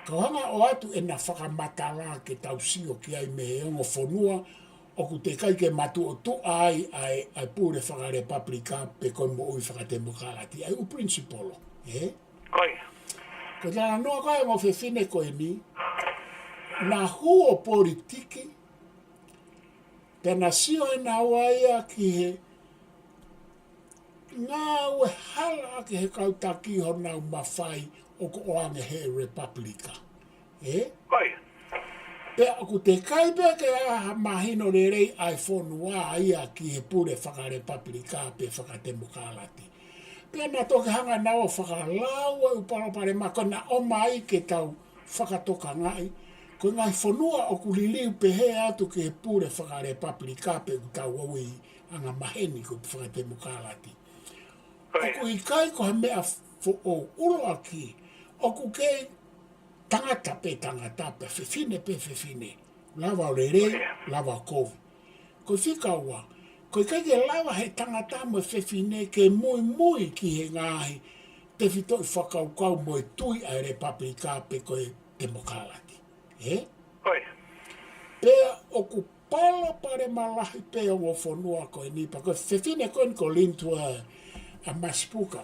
Ka hanga o atu e na whakamatala ke tausio ki ai me hongo whanua, o ku te kai ke matu o tu ai pure whakarepaplika pe koe mo ui whakatemo kalati, ai u principolo, Koi. Ko tana noa koe mo whewhine koe ni, na huo politiki, pena sio e na waia ki he ngā ue hala ki he kautaki ho nau mawhai o ko oange he Republika. Koi. Pea ku te kai pea ke aha mahino rerei ai whonua ia ki he pure whakarepaplika pe whakatemo kalati. Pea na toke hanga nao whakalau e uparapare mako na o mai ke tau whakatoka ngai. Ko ngai whanua o ku liliu pe he atu ke he pure whakarepaplika pe utau aui anga maheni ko whakatemo kalati. Oku i kai ko ha mea o ulo aki, oku kei tangata pe whewhine pe whewhine, lava o rere, lava o kovu. Ko whika ua, ko i kai ke lava he tangata mo whewhine ke mui ki he ngāhi, te whito i whakaukau mo e tui ai Republika pe koe demokalati. Koi. Pea oku pala pare malahi pe o ngo whanua koe nipa, ko whewhine koe ko lintua a Maspuka.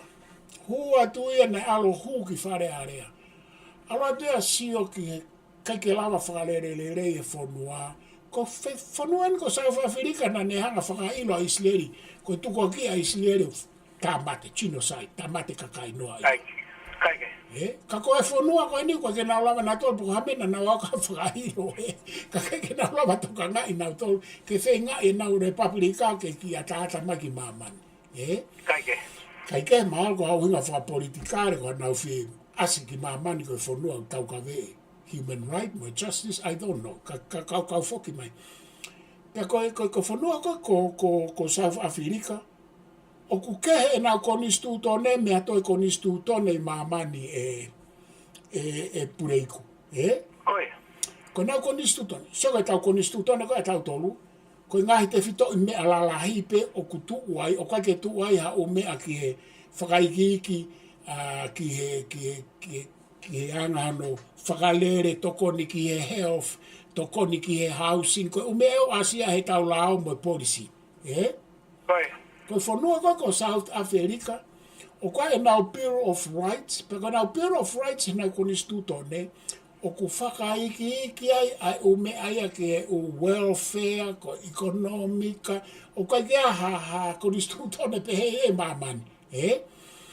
hua tuia ne alo hu ki whare area. Alo atea sio ki kai ke lava whakalere le rei e whanua. Ko whanuan ko South Africa na ne hanga whakailo a Isleri. Ko tuko ki a Isleri tamate, chino sai, tamate kakai noa. Kaike. Ka koe whanua koe ni koe ke nao lava na tolu, poko hamena na waka whakailo. Ka ke nao lava toka ngai nao tolu, ke whai ngai nao Republika ke ki a tāta maki mamani. Kaike. Kaike maa ko hau hinga whakapolitikare ko nao whi asi ki mamani koe whanua tau ka vee. Human right, more justice, I don't know. Kau foki mai. Pea koe whanua ko South Africa. O ku kehe e nau konistu tone, mea toi konistu tone I mamani e pureiku. Koe. Ko nau konistu tone. Sio tau konistu tone, koe tau tolu. Koe ngahi te whito I mea lalahi pe o ku tuuai, o kai ke tuuai ha o mea ki he whakaikiki, ki he angano whakalere tokoni ki he health, tokoni ki he housing, koe ume eo asia he tau lao mo policy. Koe. Koe whanua koe ko South Africa, o koe e nau Bill of Rights, pe koe nau Bill of Rights nau konistu tone, o ku whakaiki ai ume aia ki he o welfare, ko economica, o koe kia ha konistu tone pe he e mamani.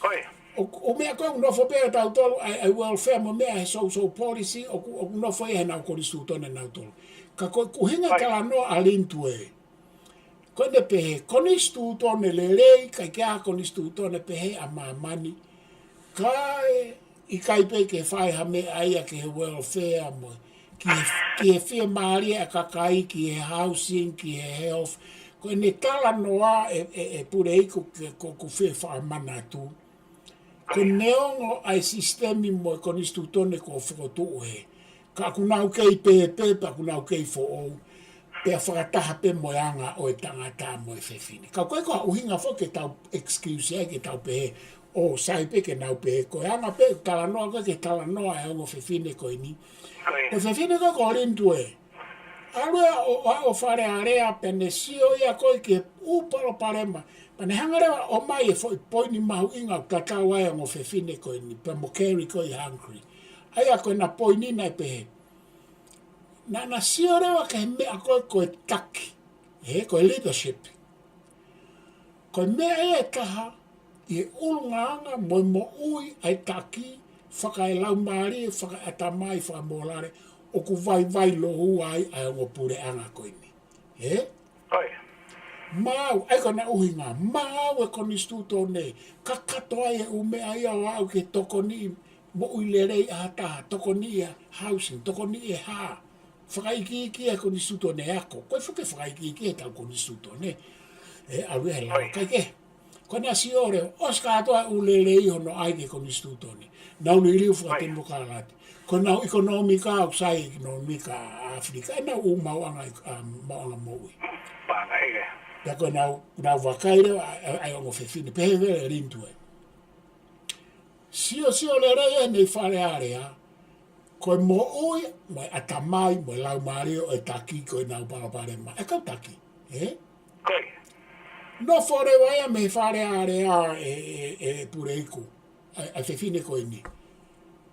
Koe. O mea koe unofo pēra tau tolu ai welfare mo mea he social policy o unofo e he nau koristu tone nau tolu. Ka koe kuhinga tala no alintu e. Koe ne pehe konistu tone le rei, kai kia konistu tone pehe a mamani. Kai I kai pe ke whai ha mea aia ke he welfare mo. Ki he whia maaria a kakai, ki he housing, ki he health. Koe ne tala noa e pure iko ko whia wha mana tu. Ko neongo ai sistemi mo konistu tone ko whakotu he. Ka kunau kei pepe, pa kunau kei fo ou. Pea whakataha pe moanga o e tangata mo e whewhine. Ka koe koha uhinga fo ke tau excuse e ke tau pehe. O sai pe ke nau pehe. Ko anga pe talanoa koe ke talanoa e ongo whewhine koe ni. Ko whewhine koe ko rintu e. Alua o whare area pene sio ia koe ke uparo parema. Pane hangarewa o mai e foi poini mahu inga o kakau ai o whewhine koe ni. Pa mo keri koe hungry. Aia koe na poini nai pehe. Na sio rewa ke mea koe taki. Koe leadership. Koe mea e taha. I ulungaanga mo ui ai taki. Whaka e lau maari, whaka atamai, whaka molare. O ku vai lohu ai o pure anga koe ni. Koe. Mau, ai kona uhinga, mau e konistu tone, kakato ai e ume ai au au ke tokoni mo uilerei a taha, tokoni e housing, tokoni e ha. Whakaiki e konistu tone ako, koe whuke whakaiki e tau konistu tone. Alu e lau kaike. Kona si ore, oska atoa ulerei hono ai ke konistu tone. Nau ni liu whakatemo kālati. Kona ekonomika au sai ekonomika Afrika, e nau umau anga moui. Panga ege. Pea koe nau wakaire ai ongo whewhine, pehe vere rintu e. Sio le rei e nei whare area, koe mo ui, mo atamai, mo lau mario e taki koe nau parapare ma. E kau taki, Koe. No whare waia me whare area e pure iku, a whewhine koe ni.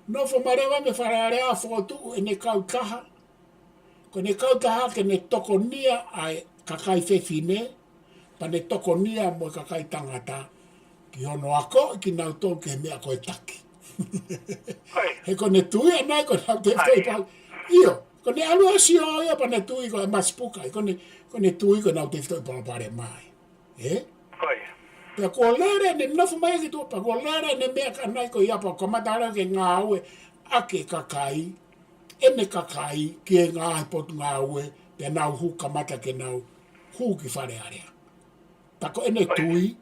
No whamarewa me whare area whotu e ne kau taha, ko ne kau taha ke ne tokonia ai kakai whewhine, pa ne tokonia mo kakai tangata, ki hono ako, ki nau tō ke mea koe taki. He ko ne tui anai ko nau te whai pau. Io, ko ne alua si o ia pa ne tui ko e maspuka, ko ne tui ko nau te whai pau pare mai. Koe. Pea ko lere ne nofu mai ki tuapa, ko lere ne mea kanai ko iapa, ko matara ke ngā ue, ake kakai, ene kakai, ki e ngā hipotu ngā ue, pea nau hu kamata ke nau hu ki whare area. Tako ene tui,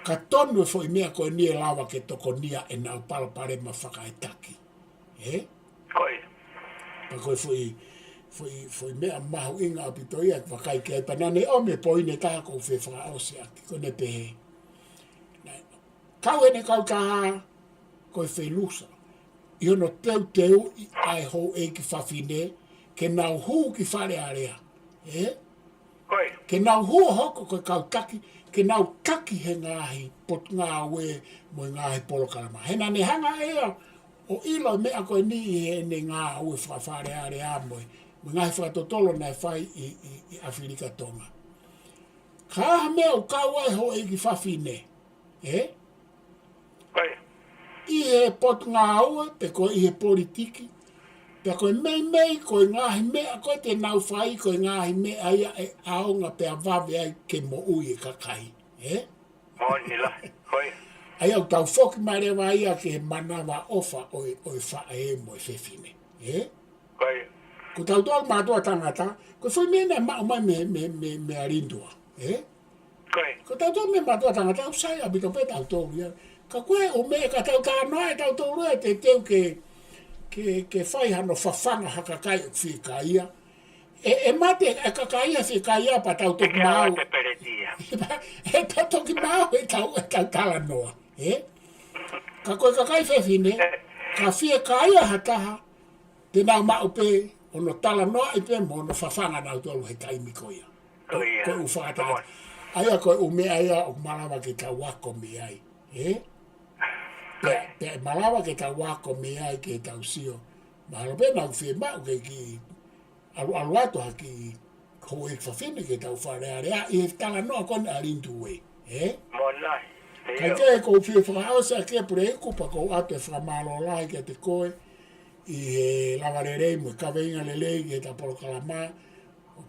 ka tonu e fo mea ko ni e lawa ke toko nia e nau pare ma whaka e taki. Koe. Pa koe foi mea mahu inga apito ia wakai ke panane o me poine taha ko fe whaka ose aki ko ne pehe. Kau ene kau taha koe fe lusa. I ono teu ai hou e ki whawhine ke nau hu ki whare area. Koe. Ke nau hu hoko koe kau taki ke nau taki he ngāhi pot ngā ue mo ngāhi polo kalama. He nane hanga ea o ilo mea koe ni he ne ngā ue whakawhare are a moe. Mo ngāhi whakatotolo nai whai i Awhirika Tonga. Ka aha mea o kauai ho e ki whawhine. Koe. I he pot ngā ue, pe koe i he politiki. Pe koe mei koe ngāhi mea, koe te nau whai koe ngāhi mea ia e aonga pe a wawe ai ke mo ui e kakai. Monila, koe. Ai au tau whoki mai rewa ia ke he manawa ofa oi wha e mo e whewhine. Koe. Ko tau toa mātua tangata, ko whai mea mao mai me arindua. Koe. Ko tau toa me mātua tangata, au sai abito pe tau tōru ia. Ka koe o mea ka tau tānoa e tau tōru e te teu ke whai hano whawhanga hakakai o whikaia. E mate e kakaia whikaia pa tau toki mau. Te peretia. E tau toki mau e tau tala noa. Ka koe kakai whewhine, ka whikaia hataha, te nau mau pe, ono tala noa i pe mo no whawhanga nau tolu he taimi koia. Koe u whakata. Aia koe u mea ia o malawa ke tau wako me ai. Pe malawa ke tau wako me ai ke tau sio. Mahalo pe nau whi mau ke ki alu ato haki ho e whawhine ke tau wharearea i he tala noa kone a rindu e. Monai. Kai ke ko whi whakaausa ke pure e kupa ko ato e whakamalo lai ke te koe i he lawarerei mo ka veinga lelei ke ta polo kalama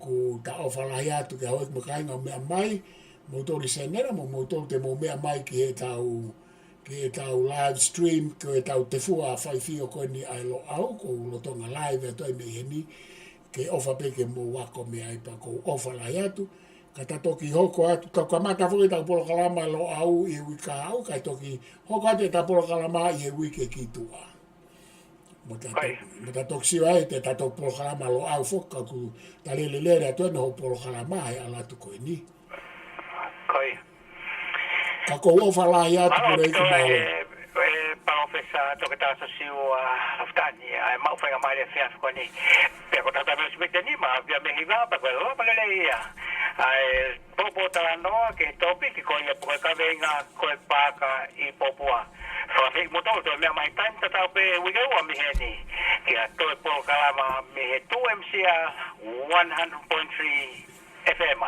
ku ta ofalahi atu ke hoi mo kainga o mea mai mo tori senera mo tori te mo mea mai ki he tau live stream ko he tau te fua whai whio koe ni ai lo au ko lotonga live e toi me heni ke ofa peke mo wako me ai pa ko ofalahi atu ka ta toki hoko atu ka kamata fui tau polo kalama lo au i wika au ka toki hoko atu e ta polo kalama i e wike ki tua. Mutta toksiwa ei te tato programa lo au fokka ku talele lere to no programa ai ala tu ko ni. Koi. Ka ko o fala ya tu re ku mai. Professor to kita sosiu aftani ai mau fa mai fe ko ni. Pe ko tata me smete ni ma via me hiva pa ko lo pa le ia. Ai popo talano ke topic ko ia ko ka venga ko pa ka I popua. Whakawhik mo tau, mea mai taim tatau pe wigaua mi he ni. Kia toi polo kalama mi he 2MCA 100.3 FM.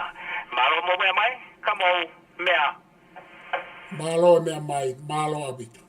Malo mo mea mai, kamo mea. Malo mea mai, malo abita.